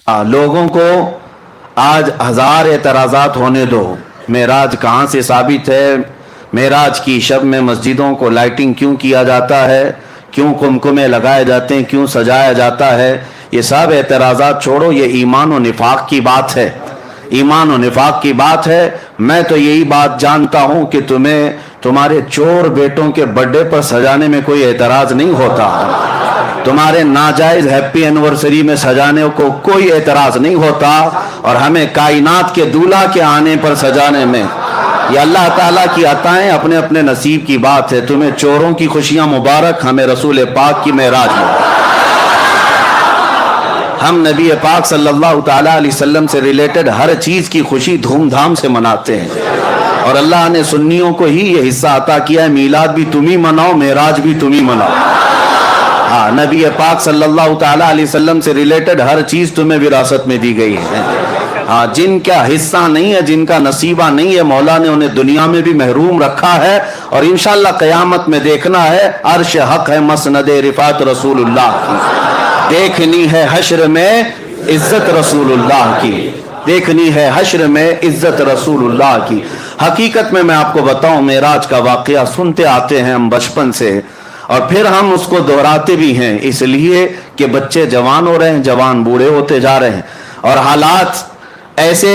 لوگوں کو آج ہزار اعتراضات ہونے دو، معراج کہاں سے ثابت ہے؟ معراج کی شب میں مسجدوں کو لائٹنگ کیوں کیا جاتا ہے؟ کیوں قمقمے لگائے جاتے ہیں؟ کیوں سجایا جاتا ہے؟ یہ سب اعتراضات چھوڑو، یہ ایمان و نفاق کی بات ہے، ایمان و نفاق کی بات ہے۔ میں تو یہی بات جانتا ہوں کہ تمہیں تمہارے چور بیٹوں کے برتھڈے پر سجانے میں کوئی اعتراض نہیں ہوتا، تمہارے ناجائز ہیپی اینیورسری میں سجانے کو کوئی اعتراض نہیں ہوتا، اور ہمیں کائنات کے دولہا کے آنے پر سجانے میں، یہ اللہ تعالیٰ کی عطائیں اپنے اپنے نصیب کی بات ہے۔ تمہیں چوروں کی خوشیاں مبارک، ہمیں رسول پاک کی معراج ہے۔ ہم نبی پاک صلی اللہ تعالیٰ علیہ وسلم سے ریلیٹڈ ہر چیز کی خوشی دھوم دھام سے مناتے ہیں، اور اللہ نے سنیوں کو ہی یہ حصہ عطا کیا ہے، میلاد بھی تم ہی مناؤ، معراج بھی تم ہی مناؤ۔ ہاں، نبی پاک صلی اللہ تعالیٰ علیہ وسلم سے ریلیٹڈ ہر چیز تمہیں وراثت میں دی گئی ہے۔ ہاں، جن کا حصہ نہیں ہے، جن کا نصیبہ نہیں ہے، مولا نے انہیں دنیا میں بھی محروم رکھا ہے، اور انشاءاللہ قیامت میں دیکھنا ہے۔ عرش حق ہے مسند رفعت رسول اللہ کی، دیکھنی ہے حشر میں عزت رسول اللہ کی، دیکھنی ہے حشر میں عزت رسول اللہ کی۔ حقیقت میں آپ کو بتاؤں، معراج کا واقعہ سنتے آتے ہیں ہم بچپن سے، اور پھر ہم اس کو دہراتے بھی ہیں، اس لیے کہ بچے جوان ہو رہے ہیں، جوان بوڑھے ہوتے جا رہے ہیں، اور حالات ایسے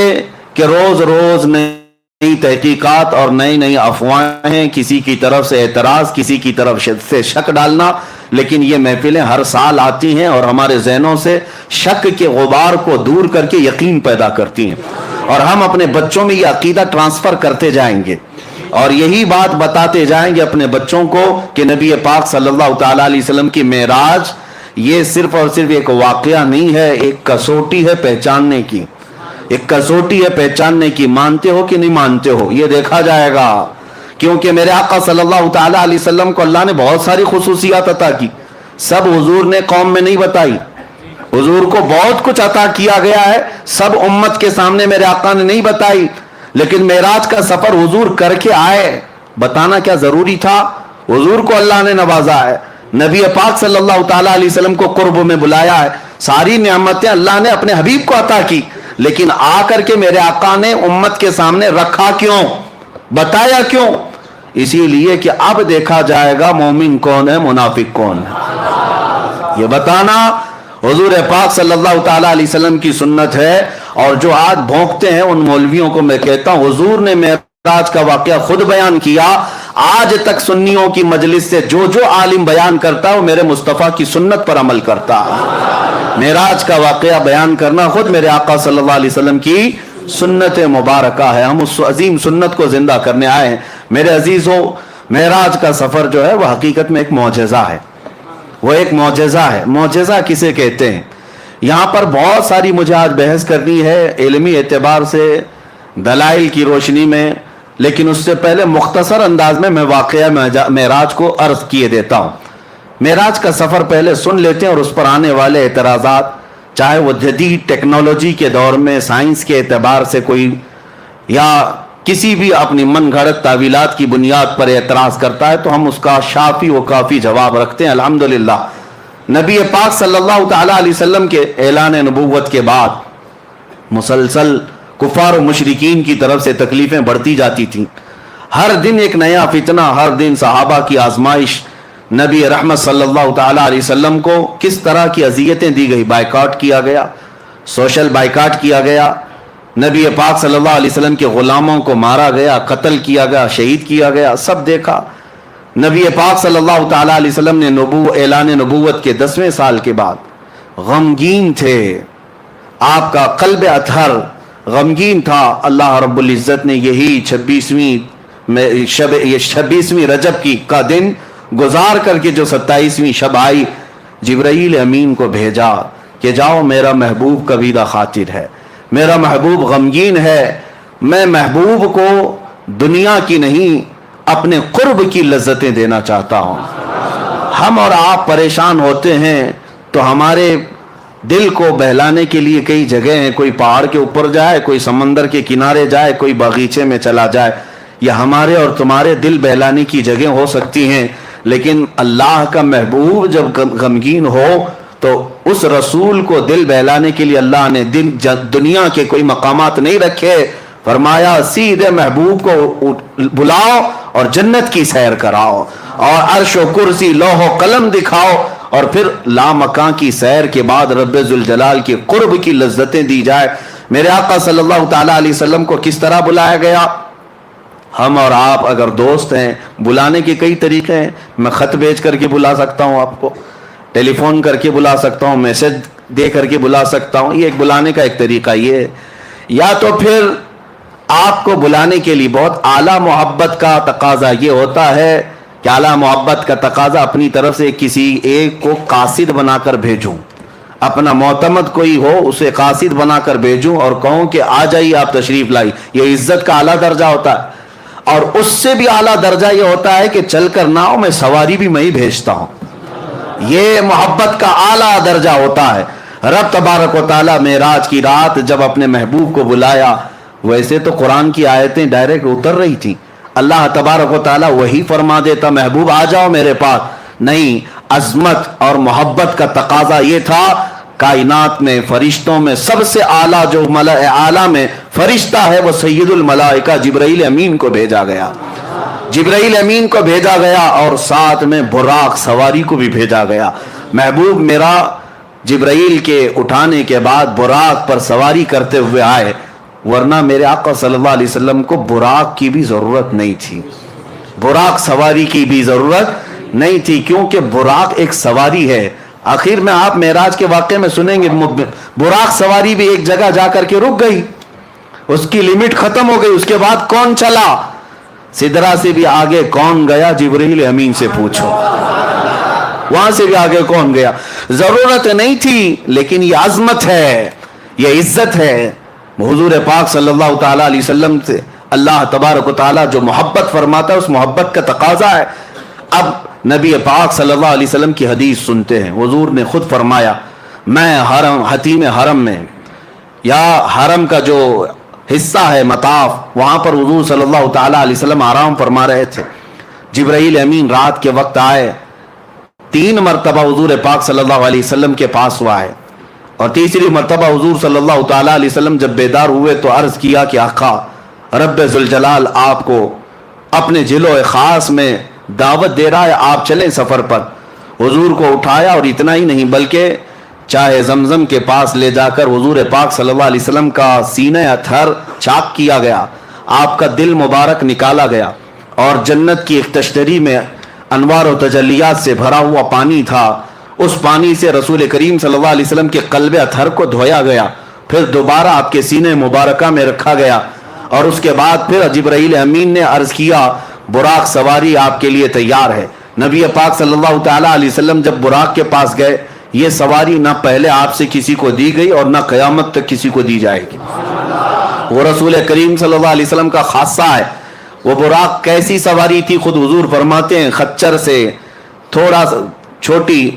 کہ روز روز نئی تحقیقات اور نئی افواہیں، کسی کی طرف سے اعتراض، کسی کی طرف سے شک ڈالنا۔ لیکن یہ محفلیں ہر سال آتی ہیں اور ہمارے ذہنوں سے شک کے غبار کو دور کر کے یقین پیدا کرتی ہیں، اور ہم اپنے بچوں میں یہ عقیدہ ٹرانسفر کرتے جائیں گے، اور یہی بات بتاتے جائیں گے اپنے بچوں کو کہ نبی پاک صلی اللہ تعالیٰ علیہ وسلم کی معراج یہ صرف اور صرف ایک واقعہ نہیں ہے، ایک کسوٹی ہے پہچاننے کی، ایک کسوٹی ہے پہچاننے کی۔ مانتے ہو کہ نہیں مانتے ہو، یہ دیکھا جائے گا، کیونکہ میرے آقا صلی اللہ تعالیٰ علیہ وسلم کو اللہ نے بہت ساری خصوصیات عطا کی، سب حضور نے قوم میں نہیں بتائی، حضور کو بہت کچھ عطا کیا گیا ہے، سب امت کے سامنے میرے آقا نے نہیں بتائی، لیکن معراج کا سفر حضور کر کے آئے، بتانا کیا ضروری تھا؟ حضور کو اللہ نے نوازا ہے، نبی پاک صلی اللہ تعالیٰ علیہ وسلم کو قرب میں بلایا ہے، ساری نعمتیں اللہ نے اپنے حبیب کو عطا کی، لیکن آ کر کے میرے آقا نے امت کے سامنے رکھا کیوں، بتایا کیوں؟ اسی لیے کہ اب دیکھا جائے گا مومن کون ہے، منافق کون ہے، یہ بتانا حضور پاک صلی اللہ تعالیٰ علیہ وسلم کی سنت ہے۔ اور جو آج بھونکتے ہیں ان مولویوں کو میں کہتا ہوں، حضور نے معراج کا واقعہ خود بیان کیا، آج تک سنیوں کی مجلس سے جو عالم بیان کرتا ہے وہ میرے مصطفیٰ کی سنت پر عمل کرتا ہے۔ معراج کا واقعہ بیان کرنا خود میرے آقا صلی اللہ علیہ وسلم کی سنت مبارکہ ہے، ہم اس عظیم سنت کو زندہ کرنے آئے ہیں۔ میرے عزیزوں، معراج کا سفر جو ہے وہ حقیقت میں ایک معجزہ ہے، وہ ایک معجزہ ہے۔ معجزہ کسے کہتے ہیں؟ یہاں پر بہت ساری مجھے آج بحث کرنی ہے علمی اعتبار سے، دلائل کی روشنی میں، لیکن اس سے پہلے مختصر انداز میں واقعہ معراج کو عرض کیے دیتا ہوں۔ معراج کا سفر پہلے سن لیتے ہیں، اور اس پر آنے والے اعتراضات، چاہے وہ جدید ٹیکنالوجی کے دور میں سائنس کے اعتبار سے کوئی یا کسی بھی اپنی من گھڑت تعویلات کی بنیاد پر اعتراض کرتا ہے، تو ہم اس کا شافی و کافی جواب رکھتے ہیں۔ الحمدللہ نبی پاک صلی اللہ تعالیٰ علیہ وسلم کے اعلان نبوت کے بعد مسلسل کفار و مشرکین کی طرف سے تکلیفیں بڑھتی جاتی تھیں، ہر دن ایک نیا فتنہ، ہر دن صحابہ کی آزمائش۔ نبی رحمت صلی اللہ تعالیٰ علیہ وسلم کو کس طرح کی اذیتیں دی گئی، بائیکاٹ کیا گیا، سوشل بائیکاٹ کیا گیا، نبی پاک صلی اللہ علیہ وسلم کے غلاموں کو مارا گیا، قتل کیا گیا، شہید کیا گیا، سب دیکھا۔ نبی پاک صلی اللہ تعالیٰ علیہ وسلم نے اعلان نبوت کے 10ویں سال کے بعد غمگین تھے، آپ کا قلب اطہر غمگین تھا۔ اللہ رب العزت نے یہی 26ویں رجب کا دن گزار کر کے جو 27ویں شب آئی، جبرائیل امین کو بھیجا کہ جاؤ، میرا محبوب کبیدہ خاطر ہے، میرا محبوب غمگین ہے، میں محبوب کو دنیا کی نہیں اپنے قرب کی لذتیں دینا چاہتا ہوں۔ ہم اور آپ پریشان ہوتے ہیں تو ہمارے دل کو بہلانے کے لیے کئی جگہ ہیں، کوئی پہاڑ کے اوپر جائے، کوئی سمندر کے کنارے جائے، کوئی باغیچے میں چلا جائے، یہ ہمارے اور تمہارے دل بہلانے کی جگہ ہو سکتی ہیں، لیکن اللہ کا محبوب جب غمگین ہو تو اس رسول کو دل بہلانے کے لیے اللہ نے دنیا کے کوئی مقامات نہیں رکھے، فرمایا سیدھے محبوب کو بلاؤ اور جنت کی سیر کراؤ اور عرش و کرسی لوح و قلم دکھاؤ، اور پھر لامکاں کی سیر کے بعد رب ذوالجلال کی قرب کی لذتیں دی جائے۔ میرے آقا صلی اللہ تعالیٰ علیہ وسلم کو کس طرح بلایا گیا؟ ہم اور آپ اگر دوست ہیں، بلانے کے کئی طریقے ہیں۔ میں خط بھیج کر کے بلا سکتا ہوں آپ کو، ٹیلی فون کر کے بلا سکتا ہوں، میسج دے کر کے بلا سکتا ہوں، یہ ایک بلانے کا ایک طریقہ یہ ہے۔ یا تو پھر آپ کو بلانے کے لیے بہت اعلیٰ محبت کا تقاضا یہ ہوتا ہے کہ اعلیٰ محبت کا تقاضا اپنی طرف سے کسی ایک کو قاصد بنا کر بھیجوں، اپنا معتمد کوئی ہو اسے قاصد بنا کر بھیجوں اور کہوں کہ آ جائیے آپ تشریف لائی۔ یہ عزت کا اعلیٰ درجہ ہوتا ہے۔ اور اس سے بھی اعلیٰ درجہ یہ ہوتا ہے کہ چل کر نہ ہو، میں سواری بھی میں ہی بھیجتا ہوں۔ یہ محبت کا اعلیٰ درجہ ہوتا ہے۔ رب تبارک و تعالیٰ معراج کی رات جب اپنے محبوب کو بلایا، ویسے تو قرآن کی آیتیں ڈائریکٹ اتر رہی تھیں، اللہ تبارک و تعالیٰ وہی فرما دیتا محبوب آ جاؤ میرے پاس، نہیں، عظمت اور محبت کا تقاضا یہ تھا کائنات میں فرشتوں میں سب سے اعلیٰ جو ملائکہ اعلیٰ میں فرشتہ ہے وہ سید الملائکہ جبرائیل امین کو بھیجا گیا، جبرائیل امین کو بھیجا گیا، اور ساتھ میں براق سواری کو بھی بھیجا گیا۔ محبوب میرا جبرائیل کے اٹھانے کے بعد براق پر سواری کرتے ہوئے آئے، ورنہ میرے آقا صلی اللہ علیہ وسلم کو براق کی بھی ضرورت نہیں تھی، براق سواری کی بھی ضرورت نہیں تھی، کیونکہ براق ایک سواری ہے۔ آخر میں آپ معراج کے واقعے میں سنیں گے براق سواری بھی ایک جگہ جا کر کے رک گئی، اس کی لمٹ ختم ہو گئی، اس کے بعد کون چلا؟ سدرا سے بھی آگے کون گیا؟ جبرائیل امین سے پوچھو، وہاں سے بھی آگے کون گیا؟ ضرورت نہیں تھی، لیکن یہ عظمت ہے، یہ عزت ہے۔ حضور پاک صلی اللہ تعالیٰ علیہ وسلم سے اللہ تبارک و تعالیٰ جو محبت فرماتا ہے اس محبت کا تقاضا ہے۔ اب نبی پاک صلی اللہ علیہ وسلم کی حدیث سنتے ہیں، حضور نے خود فرمایا، میں حرم حتیم حرم میں یا حرم کا جو حصہ ہے مطاف، وہاں پر حضور صلی اللہ تعالیٰ علیہ وسلم آرام فرما رہے تھے، جبرائیل امین رات کے وقت آئے، 3 مرتبہ حضور پاک صلی اللہ علیہ وسلم کے پاس وہ آئے، اور تیسری مرتبہ حضور صلی اللہ تعالیٰ علیہ وسلم جب بیدار ہوئے تو عرض کیا کہ آقا رب ذوالجلال آپ کو اپنے جلوہ خاص میں دعوت دے رہا ہے، آپ چلیں سفر پر۔ حضور کو اٹھایا، اور اتنا ہی نہیں بلکہ چاہے زمزم کے پاس لے جا کر حضور پاک صلی اللہ علیہ وسلم کا سینہ اطہر چاک کیا گیا، آپ کا دل مبارک نکالا گیا، اور جنت کی ایک تشتری میں انوار و تجلیات سے بھرا ہوا پانی تھا، اس پانی سے رسول کریم صلی اللہ علیہ وسلم کے قلب اطہر کو دھویا گیا، پھر دوبارہ آپ کے سینے مبارکہ میں رکھا گیا، اور اس کے بعد پھر جبرائیل امین نے عرض کیا براق سواری آپ کے لیے تیار ہے۔ نبی پاک صلی اللہ تعالیٰ علیہ وسلم جب براق کے پاس گئے، یہ سواری نہ پہلے آپ سے کسی کو دی گئی اور نہ قیامت تک کسی کو دی جائے گی، وہ رسول کریم صلی اللہ علیہ وسلم کا خاصہ ہے۔ وہ براق کیسی سواری تھی خود حضور فرماتے ہیں، خچر سے تھوڑا سا چھوٹی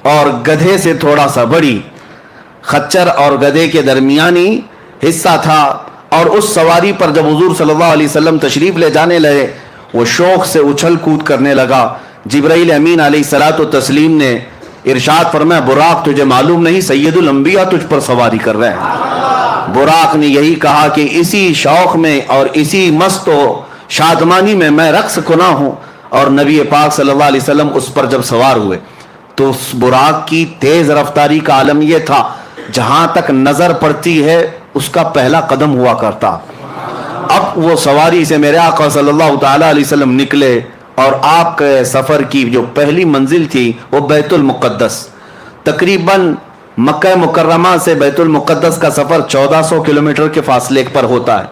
اور گدھے سے تھوڑا سا بڑی، خچر اور گدھے کے درمیانی حصہ تھا، اور اس سواری پر جب حضور صلی اللہ علیہ وسلم تشریف لے جانے لگے، وہ شوق سے اچھل کود کرنے لگا۔ جبرائیل امین علیہ الصلوۃ والتسلیم نے ارشاد فرمایا براق تجھے معلوم نہیں سید الانبیاء تجھ پر سواری کر رہے ہیں۔ براق نے یہی کہا کہ اسی شوق میں اور اسی مست و شادمانی میں رقص کنا ہوں، اور نبی پاک صلی اللہ علیہ وسلم اس پر جب سوار ہوئے تو اس براق کی تیز رفتاری کا عالم یہ تھا جہاں تک نظر پڑتی ہے اس کا پہلا قدم ہوا کرتا۔ اب وہ سواری سے میرے آقا صلی اللہ تعالیٰ علیہ وسلم نکلے، اور آپ کے سفر کی جو پہلی منزل تھی وہ بیت المقدس، تقریباً مکہ مکرمہ سے بیت المقدس کا سفر 1400 کلومیٹر کے فاصلے پر ہوتا ہے،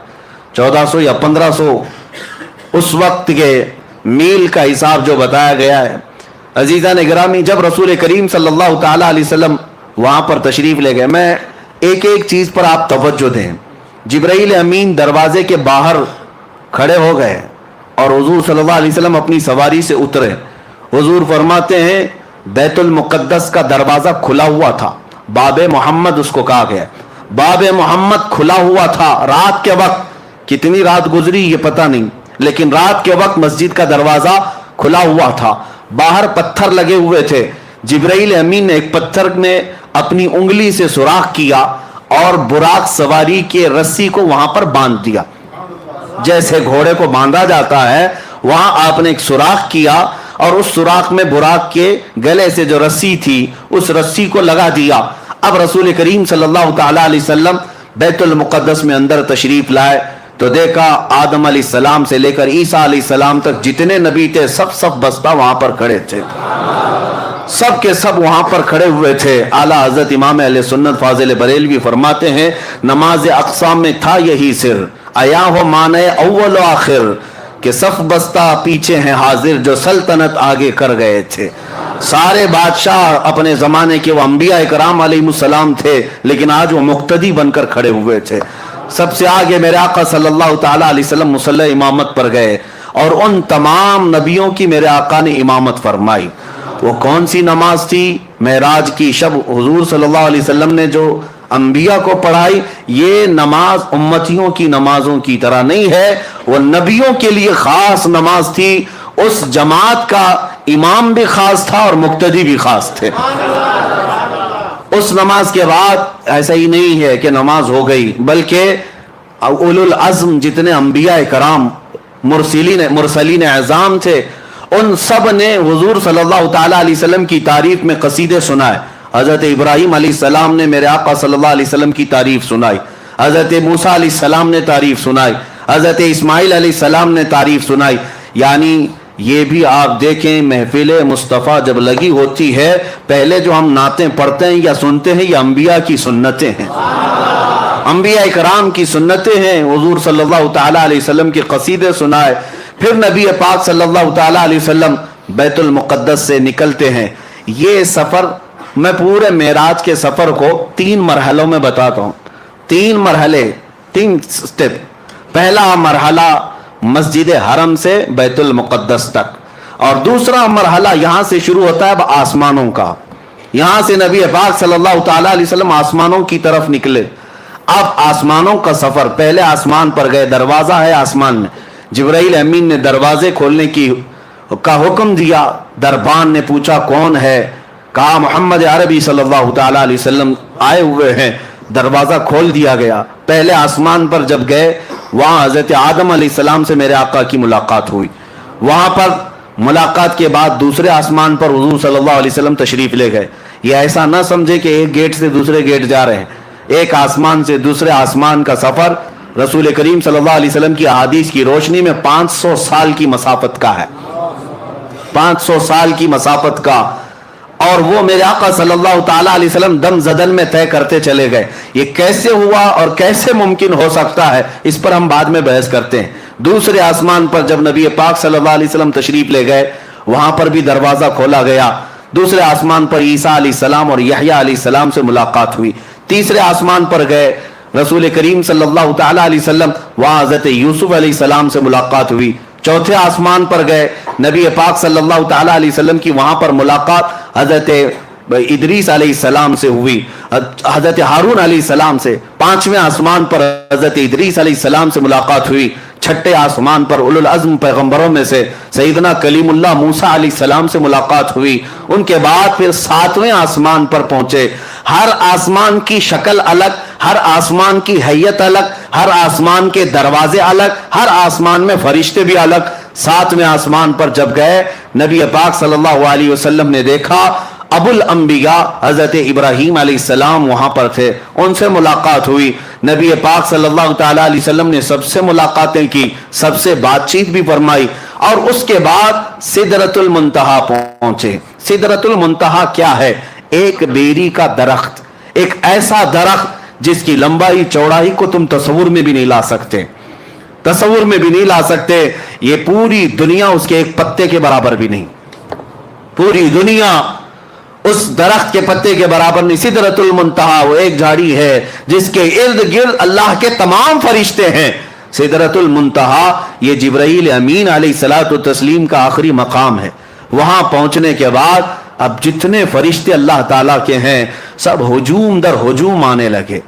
1400 یا 1500 اس وقت کے میل کا حساب جو بتایا گیا ہے۔ عزیزان گرامی، جب رسول کریم صلی اللہ تعالیٰ علیہ وسلم وہاں پر تشریف لے گئے، میں ایک ایک چیز پر آپ توجہ دیں۔ جبرائیل امین دروازے کے باہر کھڑے ہو گئے، اور حضور صلی اللہ علیہ وسلم اپنی سواری سے اترے۔ حضور فرماتے ہیں بیت المقدس کا دروازہ کھلا ہوا تھا، باب محمد اس کو کہا گیا، باب محمد کھلا ہوا تھا۔ رات کے وقت، کتنی رات گزری یہ پتہ نہیں، لیکن رات کے وقت مسجد کا دروازہ کھلا ہوا تھا، باہر پتھر لگے ہوئے تھے، जिब्राइल अमीन ने एक पत्थर में अपनी उंगली से सुराख किया और बुराक सवारी के रस्सी को वहां पर बांध दिया। जैसे घोड़े को बांधा जाता है, वहां आपने एक सुराख किया और उस सुराख में बुराक के गले से जो रस्सी थी उस रस्सी को लगा दिया। अब रसूल करीम सल्लल्लाहु ताला अलैहि वसल्लम बैतुल मुक़द्दस में अंदर तशरीफ लाए तो देखा आदम अलैहिस्सलाम से लेकर ईसा अलैहिस्सलाम तक जितने नबी थे सब सब बस्ता वहां पर खड़े थे, सब के सब वहां पर खड़े हुए थे। आला हजरत इमाम अहले सुन्नत फाजिल बरेलवी फरमाते हैं, नमाज अक़सा में था यही सिर, आया हो माने अव्वल आखिर, कि सफ बस्ता पीछे हैं हाजिर जो सल्तनत आगे कर गए थे। सारे बादशाह अपने जमाने के वो अंबिया इकराम अलैहिमुस्सलाम थे, लेकिन आज वो मुक्तदी बनकर खड़े हुए थे। सबसे आगे मेरे आका सल्लल्लाहु ताला अलैहि वसल्लम मुसल्ला इमामत पर गए और उन तमाम नबियों की मेरे आका ने इमामत फरमाई। वो कौन सी नमाज थी? मेराज की शब हुजूर सल्लल्लाहु अलैहि वसल्लम ने जो अंबिया को पढ़ाई, ये नमाज उम्मतियों की नमाजों की तरह नहीं है, वो नबियों के लिए खास नमाज थी। उस जमात का इमाम भी खास था और मुक्तदी भी खास थे। उस नमाज के बाद ऐसा ही नहीं है कि नमाज हो गई, बल्कि उलुल अज़्म जितने अंबिया कराम मुरसलीन एज़ाम थे, उन सब ने हुजूर सल्लल्लाहु ताला अलैहि वसल्लम की तारीफ में कसीदे सुनाए। हजरत इब्राहीम अलैहिस्सलाम ने मेरे आका सल्लल्लाहु अलैहि वसल्लम की तारीफ सुनाई, हजरत मूसा अलैहिस्सलाम ने तारीफ सुनाई, हजरत इस्माइल अलैहिस्सलाम ने तारीफ सुनाई। यानी ये भी आप देखें, महफिल मुस्तफ़ा जब लगी होती है, पहले जो हम नातें पढ़ते हैं या सुनते हैं, ये अंबिया की सुन्नतें हैं, अंबिया इकराम की सुन्नतें हैं। हुजूर सल्लल्लाहु ताला अलैहि वसल्लम के कसीदे सुनाए। फिर नबी पाक सल्लल्लाहु ताला अलैहि वसल्लम बैतुल मुक़द्दस से निकलते हैं। ये सफ़र, मैं पूरे मेराज के सफ़र को 3 मरहलों में बताता हूँ। 3 मरहले, 3 स्टेप। पहला मरहला मस्जिद हरम से बैतुल मुक़द्दस तक, और दूसरा मरहला यहाँ से शुरू होता है आसमानों का। यहाँ से नबी पाक सल्लल्लाहु ताला अलैहि वसल्लम आसमानों की तरफ निकले। अब आसमानों का सफ़र, पहले आसमान पर गए, दरवाज़ा है आसमान में, जिब्राइल अमीन ने दरवाजे खोलने का हुक्म दिया। दरबान ने पूछा कौन है? कहा मोहम्मद अरबी सल्लल्लाहु ताला अलैहि वसल्लम आए हुए हैं। दरवाज़ा खोल दिया गया। पहले आसमान पर जब गए, वहाँ हज़रत आदम अलैहिस्सलाम से मेरे आका की मुलाकात हुई। वहाँ पर मुलाकात के बाद दूसरे आसमान पर हुजूर सल्लल्लाहु अलैहि वसल्लम तशरीफ़ ले गए। ये ऐसा ना समझे कि एक गेट से दूसरे गेट जा रहे हैं। एक आसमान से दूसरे आसमान का सफ़र रसूल करीम सल्लल्लाहु अलैहि वसल्लम की अहादीस की रोशनी में 500 साल की मसाफत का है, 500 साल की मसाफत का। और वो मेरे आका सल्लल्लाहु ताला अलैहि वसल्लम दम जदन में तय करते चले गए। ये कैसे हुआ और कैसे मुमकिन हो सकता है, इस पर हम बाद में बहस करते हैं। दूसरे आसमान पर जब नबी पाक सल्लल्लाहु अलैहि वसल्लम तशरीफ ले गए, वहां पर भी दरवाजा खोला गया। दूसरे आसमान पर ईसा अलैहिस्सलाम और यहया अलैहिस्सलाम से मुलाकात हुई। तीसरे आसमान पर गए, रसूल करीम सल्लल्लाहु ताला अलैहि वसल्लम, वहां हजरत यूसुफ अलैहिस्सलाम से मुलाकात हुई। चौथे आसमान पर गए, नबी पाक सल्लल्लाहु ताला अलैहि वसल्लम की वहां पर मुलाकात हजरत इदरीस अलैहिस्सलाम से हुई, हजरत हारून अलैहिस्सलाम से। पांचवें आसमान पर हजरत इदरीस अलैहिस्सलाम से मुलाकात हुई। छठे आसमान पर उलुल अज़्म पैगंबरों में से सैयदना कलीमुल्लाह मूसा अलैहिस्सलाम से मुलाकात हुई। उनके बाद फिर 7वें आसमान पर पहुंचे। हर आसमान की शक्ल अलग, हर आसमान की हैयत अलग, हर आसमान के दरवाजे अलग, हर आसमान में फरिश्ते भी अलग। 7वें आसमान पर जब गए, नबी पाक सल्लल्लाहु अलैहि वसल्लम ने देखा अबुल अंबिया हजरत इब्राहीम अलैहिस्सलाम वहां पर थे, उनसे मुलाकात हुई। नबी पाक सल्लल्लाहु ताला अलैहि वसल्लम ने सबसे मुलाकातें की, सबसे बातचीत भी फरमाई। और उसके बाद सिदरतुल मुंतहा पहुंचे। सिदरतुल मुंतहा क्या है? एक बेरी का दरख्त, एक ऐसा दरख्त जिसकी लंबाई चौड़ाई को तुम तस्वुर में भी नहीं ला सकते, तस्वुर में भी नहीं ला सकते। ये पूरी दुनिया उसके एक पत्ते के बराबर भी नहीं, पूरी दुनिया उस दरख्त के पत्ते के बराबर नहीं। सिदरतुल मुंतहा वो एक झाड़ी है जिसके इर्द गिर्द अल्लाह के तमाम फरिश्ते हैं। सिदरतुल मुंतहा ये जिब्राईल अमीन अलैहिस्सलातु तस्लीम का आखिरी मकाम है। वहां पहुंचने के बाद अब जितने फरिश्ते अल्लाह ताला के हैं सब हुजूम दर हुजूम आने लगे।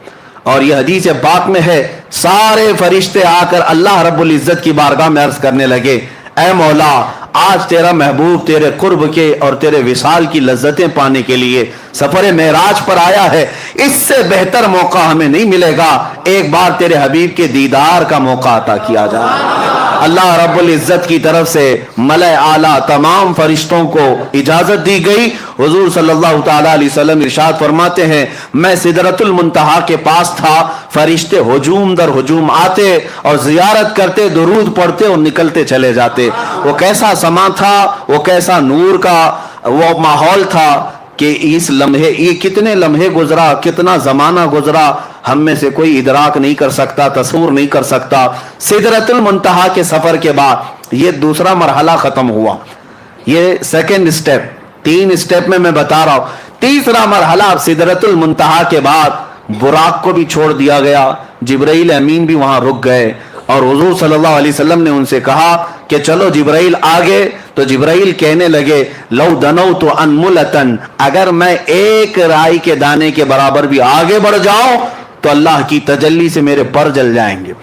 और यह हदीस पाक में है, सारे फरिश्ते आकर अल्लाह रब्बुल इज्जत की बारगाह में अर्ज करने लगे, ऐ मौला आज तेरा महबूब तेरे कुर्ब के और तेरे विसाल की लज्जतें पाने के लिए सफर मेराज पर आया है। इससे बेहतर मौका हमें नहीं मिलेगा, एक बार तेरे हबीब के दीदार का मौका अता किया जाए। अल्लाह रब्बुल इज्जत की तरफ से मलए आला तमाम फरिश्तों को इजाजत दी गई। हुजूर सल्लल्लाहु ताला अलैहि वसल्लम इरशाद फरमाते हैं, मैं सिदरतुल मुंतहा के पास था, फरिश्ते हुजूम दर हुजूम आते और जियारत करते, दुरूद पढ़ते और निकलते चले जाते। वो कैसा समा था, वो कैसा नूर का वो माहौल था कि इस लम्हे, ये कितने लम्हे गुजरा, कितना जमाना गुजरा, हम में से कोई इदराक नहीं कर सकता, तस्वुर नहीं कर सकता। सिदरतुल मुंतहा के सफर के बाद ये दूसरा मरहला खत्म हुआ, ये सेकंड स्टेप, 3 स्टेप में मैं बता रहा हूं। तीसरा मरहला, अब सिदरतुल मुंतहा के बाद बुराक को भी छोड़ दिया गया, जिब्राइल अमीन भी वहां रुक गए और हुजूर सल्लल्लाहु अलैहि वसल्लम ने उनसे कहा कि चलो जिब्राइल आगे। तो जिब्राइल कहने लगे, लौ दनौ तो अनमुलतन, अगर मैं एक राई के दाने के बराबर भी आगे बढ़ जाऊं तो अल्लाह की तजल्ली से मेरे पर जल जाएंगे।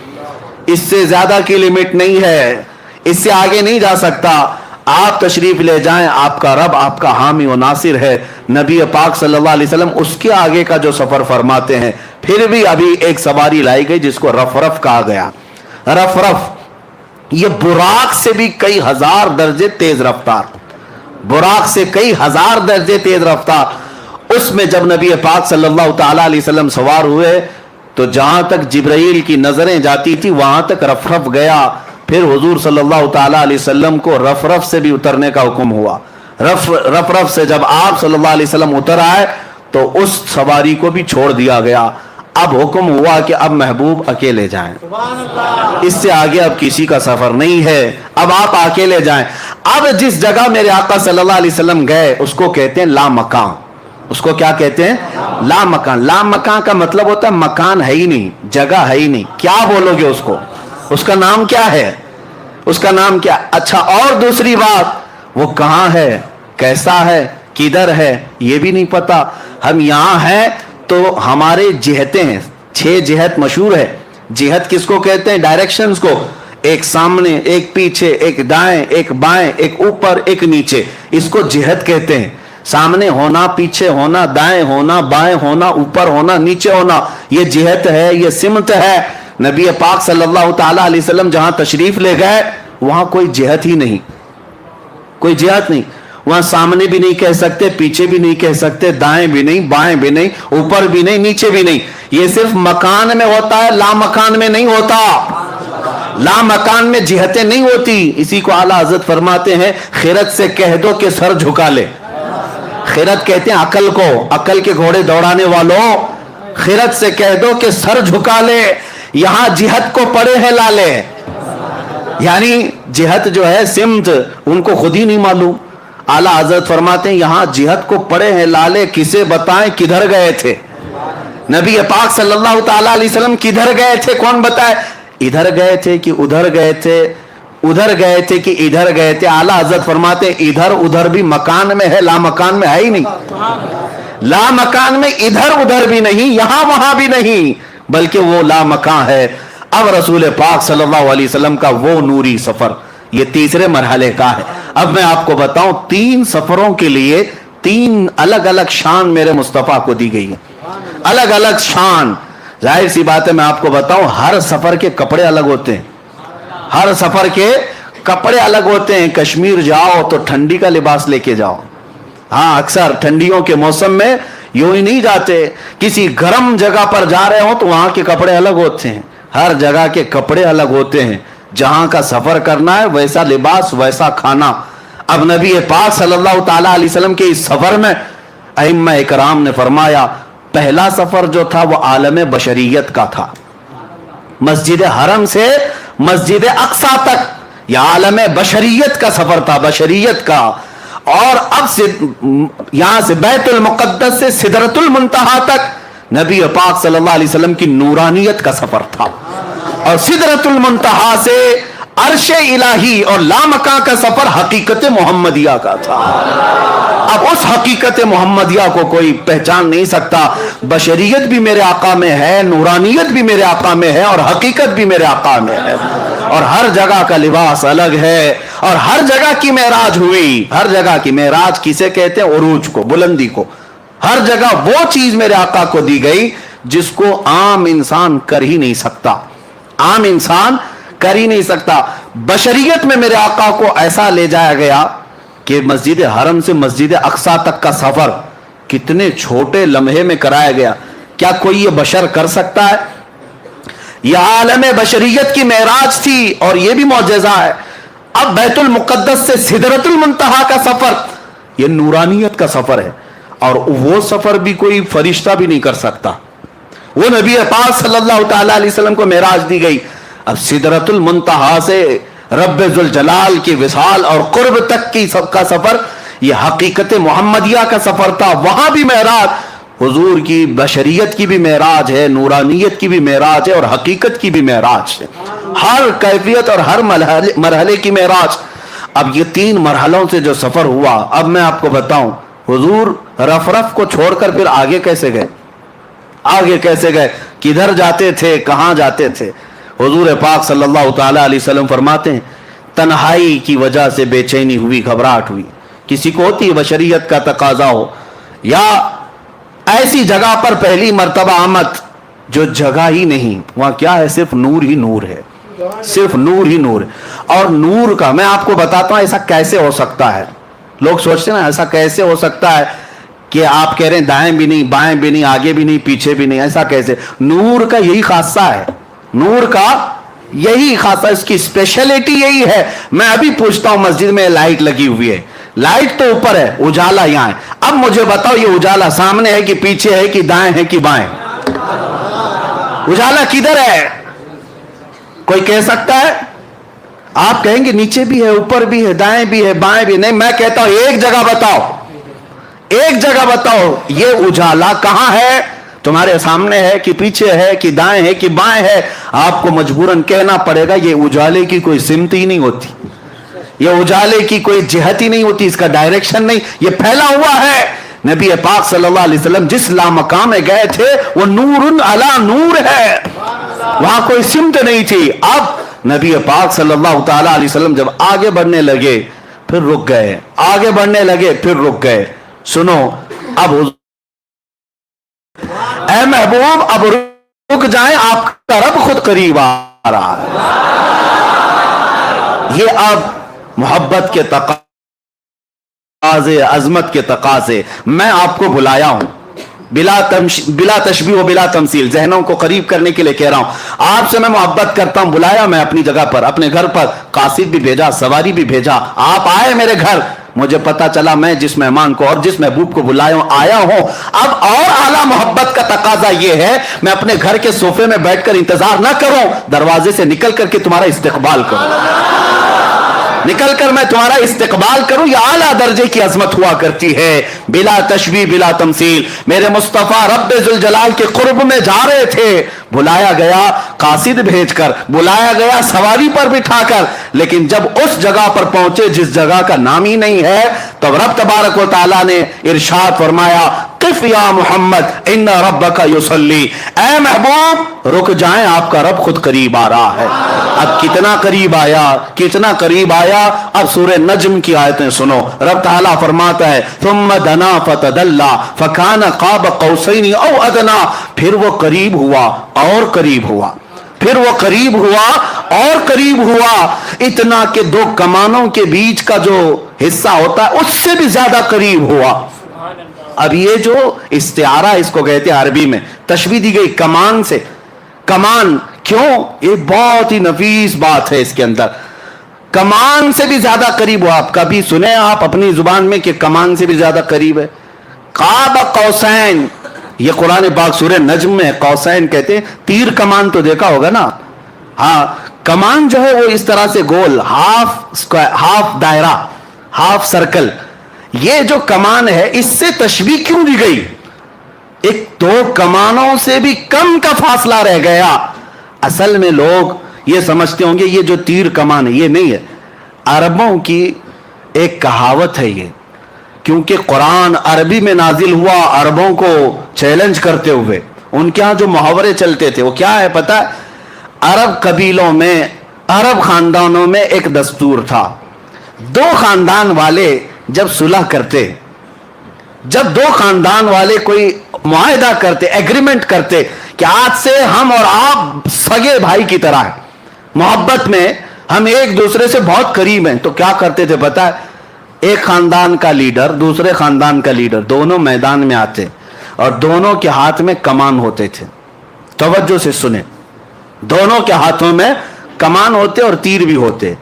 इससे ज्यादा की लिमिट नहीं है, इससे आगे नहीं जा सकता। आप तशरीफ ले जाएं, आपका रब आपका हामी व नासिर है। नबी पाक सल्लल्लाहु अलैहि वसल्लम उसके आगे का जो सफर फरमाते हैं। फिर भी अभी एक सवारी लाई गई जिसको रफरफ कहा गया। रफरफ ये बुराक से भी कई हजार दर्जे तेज रफ्तार, बुराक से कई हजार दर्जे तेज रफ्तार। उसमें जब नबी पाक सल्लल्लाहु ताला अलैहि वसल्लम सवार हुए तो जहां तक जिब्राइल की नजरें जाती थी वहां तक रफरफ गया। फिर हुजूर सल्लल्लाहु ताला अलैहि वसल्लम को रफरफ से भी उतरने का हुक्म हुआ। रफरफ से जब आप सल्लल्लाहु अलैहि वसल्लम उतर आए तो उस सवारी को भी छोड़ दिया गया। अब हुक्म हुआ कि अब महबूब अकेले जाएं, इससे आगे अब किसी का सफर नहीं है, अब आप अकेले जाएं। अब जिस जगह मेरे आका सल्लल्लाहु अलैहि वसल्लम गए उसको कहते हैं ला मकान। उसको क्या कहते हैं? ला मकान। ला मकान का मतलब होता है मकान है ही नहीं, जगह है ही नहीं, क्या बोलोगे उसको? उसका नाम क्या है? उसका नाम क्या? अच्छा, और दूसरी बात, वो कहां है, कैसा है, किधर है, ये भी नहीं पता। हम यहां हैं तो हमारे जिहतें हैं, 6 जिहत मशहूर है। जिहत किसको कहते हैं? डायरेक्शंस को, एक सामने, एक पीछे, एक दाएं, एक बाएं, एक ऊपर, एक नीचे, इसको जिहत कहते हैं। सामने होना, पीछे होना, दाएं होना, बाएं होना, ऊपर होना, नीचे होना, ये जिहत है, ये सिमत है। नबी पाक सल्लल्लाहु ताला अलैहि वसल्लम जहां तशरीफ ले गए वहां कोई जिहत ही नहीं, कोई जिहत नहीं। वहां सामने भी नहीं कह सकते, पीछे भी नहीं कह सकते, दाएं भी नहीं, बाएं भी नहीं, ऊपर भी नहीं, नीचे भी नहीं। ये सिर्फ मकान में होता है, ला मकान में नहीं होता। ला मकान में जिहतें नहीं होती। इसी को आला हज़रत फरमाते हैं, खिरत से कह दो कि सर झुका ले। खिरत कहते हैं अकल को, अकल के घोड़े दौड़ाने वालों, खिरत से कह दो कि सर झुका ले। यहां जिहत को पड़े हैं लाले, यानी जिहत जो है सिमत, उनको खुद ही नहीं मालूम। आला हजरत फरमाते हैं यहां जिहत को पड़े हैं लाले, किसे बताएं किधर गए थे नबी पाक सल्लल्लाहु ताला अलैहि वसल्लम, किधर गए थे कौन बताए? इधर गए थे कि उधर गए थे, उधर गए थे कि इधर गए थे। आला हजरत फरमाते हैं इधर उधर भी मकान में है, ला मकान में है ही नहीं। ला मकान में इधर उधर भी नहीं, यहां वहां भी नहीं, बल्कि वो ला मकान है। अब रसूल पाक सल्लल्लाहु अलैहि वसल्लम का वो नूरी सफर ये तीसरे मरहले का है। अब मैं आपको बताऊं, 3 सफरों के लिए 3 अलग अलग शान मेरे मुस्तफा को दी गई है, अलग अलग शान। जाहिर सी बात है, मैं आपको बताऊं, हर सफर के कपड़े अलग होते हैं, हर सफर के कपड़े अलग होते हैं। कश्मीर जाओ तो ठंडी का लिबास लेके जाओ। हाँ, अक्सर ठंडियों के मौसम में यूं ही नहीं जाते, किसी गर्म जगह पर जा रहे हो तो वहां के कपड़े अलग होते हैं। हर जगह के कपड़े अलग होते हैं, जहां का सफर करना है वैसा लिबास, वैसा खाना। अब नबी पाक सल्लल्लाहु ताला अलैहि वसल्लम के इस सफर में अइम्मा इकराम ने फरमाया, पहला सफर जो था वो आलम बशरियत का था, मस्जिद हरम से मस्जिद अक्सा तक, यह आलम बशरियत का सफर था, बशरियत का। और अब से यहां से बैतुल मुक़द्दस से सिदरतुल मुंतहा तक नबी पाक सल्लल्लाहु अलैहि वसल्लम की नूरानियत का सफर था। और सिदरतुल मुंतहा से अर्शे इलाही और लामका का सफर हकीकत मोहम्मदिया का था। अब उस हकीकत मोहम्मदिया को कोई पहचान नहीं सकता। बशरियत भी मेरे आका में है, नूरानियत भी मेरे आका में है और हकीकत भी मेरे आका में है। اور ہر جگہ کا لباس الگ ہے, اور ہر جگہ کی معراج ہوئی. ہر جگہ کی معراج کسے کہتے ہیں؟ عروج کو, بلندی کو. ہر جگہ وہ چیز میرے آقا کو دی گئی جس کو عام انسان کر ہی نہیں سکتا. عام انسان کر ہی نہیں سکتا. بشریت میں میرے آقا کو ایسا لے جایا گیا کہ مسجد حرم سے مسجد اقصی تک کا سفر کتنے چھوٹے لمحے میں کرایا گیا. کیا کوئی یہ بشر کر سکتا ہے؟ یہ عالم بشریت کی معراج تھی, اور یہ بھی معجزہ ہے. اب بیت المقدس سے سدرۃ المنتہا کا سفر, یہ نورانیت کا سفر ہے, اور وہ سفر بھی کوئی فرشتہ بھی نہیں کر سکتا. وہ نبی پاک صلی اللہ تعالی علیہ وسلم کو معراج دی گئی. اب سدرۃ المنتہا سے رب ذوالجلال کی وصال اور قرب تک کی سب کا سفر, یہ حقیقت محمدیہ کا سفر تھا. وہاں بھی معراج, حضور کی بشریت کی بھی معراج ہے, نورانیت کی بھی معراج ہے, اور حقیقت کی بھی معراج ہے. ہر کیفیت اور ہر مرحلے کی معراج. اب یہ 3 مرحلوں سے جو سفر ہوا, اب میں آپ کو بتاؤں حضور رف رف کو چھوڑ کر پھر آگے کیسے گئے؟ آگے کیسے گئے؟ کدھر جاتے تھے؟ کہاں جاتے تھے؟ حضور پاک صلی اللہ تعالی علیہ وسلم فرماتے ہیں, تنہائی کی وجہ سے بے چینی ہوئی, گھبراہٹ ہوئی. کسی کو ہوتی ہے بشریت کا تقاضا ہو, یا ایسی جگہ پر پہلی مرتبہ آمد جو جگہ ہی نہیں, وہاں کیا ہے؟ صرف نور ہی نور ہے, صرف نور ہی نور ہے. اور نور کا میں آپ کو بتاتا ہوں ایسا کیسے ہو سکتا ہے. لوگ سوچتے ہیں نا ایسا کیسے ہو سکتا ہے کہ آپ کہہ رہے ہیں دائیں بھی نہیں, بائیں بھی نہیں, آگے بھی نہیں, پیچھے بھی نہیں, ایسا کیسے؟ نور کا یہی خاصہ ہے, نور کا یہی خاصہ, اس کی اسپیشلٹی یہی ہے. میں ابھی پوچھتا ہوں مسجد میں لائٹ لگی ہوئی ہے, لائٹ تو اوپر ہے, اجالا یہاں ہے. اب مجھے بتاؤ یہ اجالا سامنے ہے کہ پیچھے ہے کہ دائیں ہے کہ بائیں؟ اجالا کدھر ہے؟ کوئی کہہ سکتا ہے؟ آپ کہیں گے نیچے بھی ہے, اوپر بھی ہے, دائیں بھی ہے, بائیں بھی. نہیں, میں کہتا ہوں ایک جگہ بتاؤ, ایک جگہ بتاؤ یہ اجالا کہاں ہے؟ تمہارے سامنے ہے کہ پیچھے ہے کہ دائیں ہے کہ بائیں ہے؟ آپ کو مجبوراً کہنا پڑے گا یہ اجالے کی کوئی سمت ہی نہیں ہوتی, یہ اجالے کی کوئی جہت ہی نہیں ہوتی, اس کا ڈائریکشن نہیں, یہ پھیلا ہوا ہے. نبی پاک صلی اللہ علیہ وسلم جس لامقام میں گئے تھے وہ نور علی نور ہے, وہاں کوئی سمت نہیں تھی. اب نبی پاک صلی اللہ تعالی علیہ وسلم جب آگے بڑھنے لگے پھر رک گئے, آگے بڑھنے لگے پھر رک گئے. سنو, اب اے محبوب اب رک جائیں, آپ کا رب خود قریب آ رہا ہے. یہ اب محبت کے تقاضے, عظمت کے تقاضے, میں آپ کو بلایا ہوں بلا تشبیہ و بلا تمثیل, ذہنوں کو قریب کرنے کے لیے کہہ رہا ہوں. آپ سے میں محبت کرتا ہوں, بلایا میں اپنی جگہ پر, اپنے گھر پر, قاصد بھی بھیجا, سواری بھی بھیجا, آپ آئے میرے گھر. مجھے پتا چلا میں جس مہمان کو اور جس محبوب کو بلایا ہوں آیا ہوں. اب اور اعلیٰ محبت کا تقاضا یہ ہے میں اپنے گھر کے صوفے میں بیٹھ کر انتظار نہ کروں, دروازے سے نکل کر کے تمہارا استقبال کروں, نکل کر میں تمہارا استقبال کروں. یہ اعلیٰ درجے کی عظمت ہوا کرتی ہے, بلا تشبیہ بلا تمثیل. میرے مصطفیٰ رب ذوالجلال کے قرب میں جا رہے تھے, بلایا گیا قاصد بھیج کر, بلایا گیا سواری پر بٹھا کر, لیکن جب اس جگہ پر پہنچے جس جگہ کا نام ہی نہیں ہے, تو رب تبارک و تعالیٰ نے ارشاد فرمایا قف یا محمد ان ربک یصلی, اے محبوب رک جائیں آپ کا رب خود قریب آ رہا ہے. اب کتنا قریب آیا, کتنا قریب آیا. اب سورہ نجم کی آیتیں سنو, رب تعالیٰ فرماتا ہے ثم دنا فتدلی فکان قاب قوسین او ادنا, پھر وہ قریب ہوا اور قریب ہوا, پھر وہ قریب ہوا اور قریب ہوا, اتنا کہ 2 کمانوں کے بیچ کا جو حصہ ہوتا ہے اس سے بھی زیادہ قریب ہوا. اب یہ جو استعارہ اس کو کہتے ہیں عربی میں, تشبیہ دی گئی کمان سے. کمان کیوں؟ یہ بہت ہی نفیس بات ہے اس کے اندر. کمان سے بھی زیادہ قریب ہو. آپ کبھی سنے آپ اپنی زبان میں کہ کمان سے بھی زیادہ قریب ہے؟ قاب قوسین, یہ قرآن پاک سورہ نجم میں قوسین کہتے ہیں. تیر کمان تو دیکھا ہوگا نا, ہاں کمان جو ہے وہ اس طرح سے گول, ہاف دائرہ, ہاف سرکل. یہ جو کمان ہے اس سے تشبیہ کیوں دی گئی؟ ایک 2 کمانوں سے بھی کم کا فاصلہ رہ گیا. اصل میں لوگ یہ سمجھتے ہوں گے یہ جو تیر کمان ہے یہ نہیں ہے. عربوں کی ایک کہاوت ہے یہ, کیونکہ قرآن عربی میں نازل ہوا عربوں کو چیلنج کرتے ہوئے. ان کے ہاں جو محاورے چلتے تھے وہ کیا ہے پتہ ہے؟ عرب قبیلوں میں عرب خاندانوں میں ایک دستور تھا، دو خاندان والے جب صلح کرتے، جب دو خاندان والے کوئی معاہدہ کرتے، ایگریمنٹ کرتے کہ آج سے ہم اور آپ سگے بھائی کی طرح ہیں، محبت میں ہم ایک دوسرے سے بہت قریب ہیں، تو کیا کرتے تھے پتہ ہے؟ ایک خاندان کا لیڈر دوسرے خاندان کا لیڈر دونوں میدان میں آتے اور دونوں کے ہاتھ میں کمان ہوتے تھے. توجہ سے سنیں، دونوں کے ہاتھوں میں کمان ہوتے اور تیر بھی ہوتے.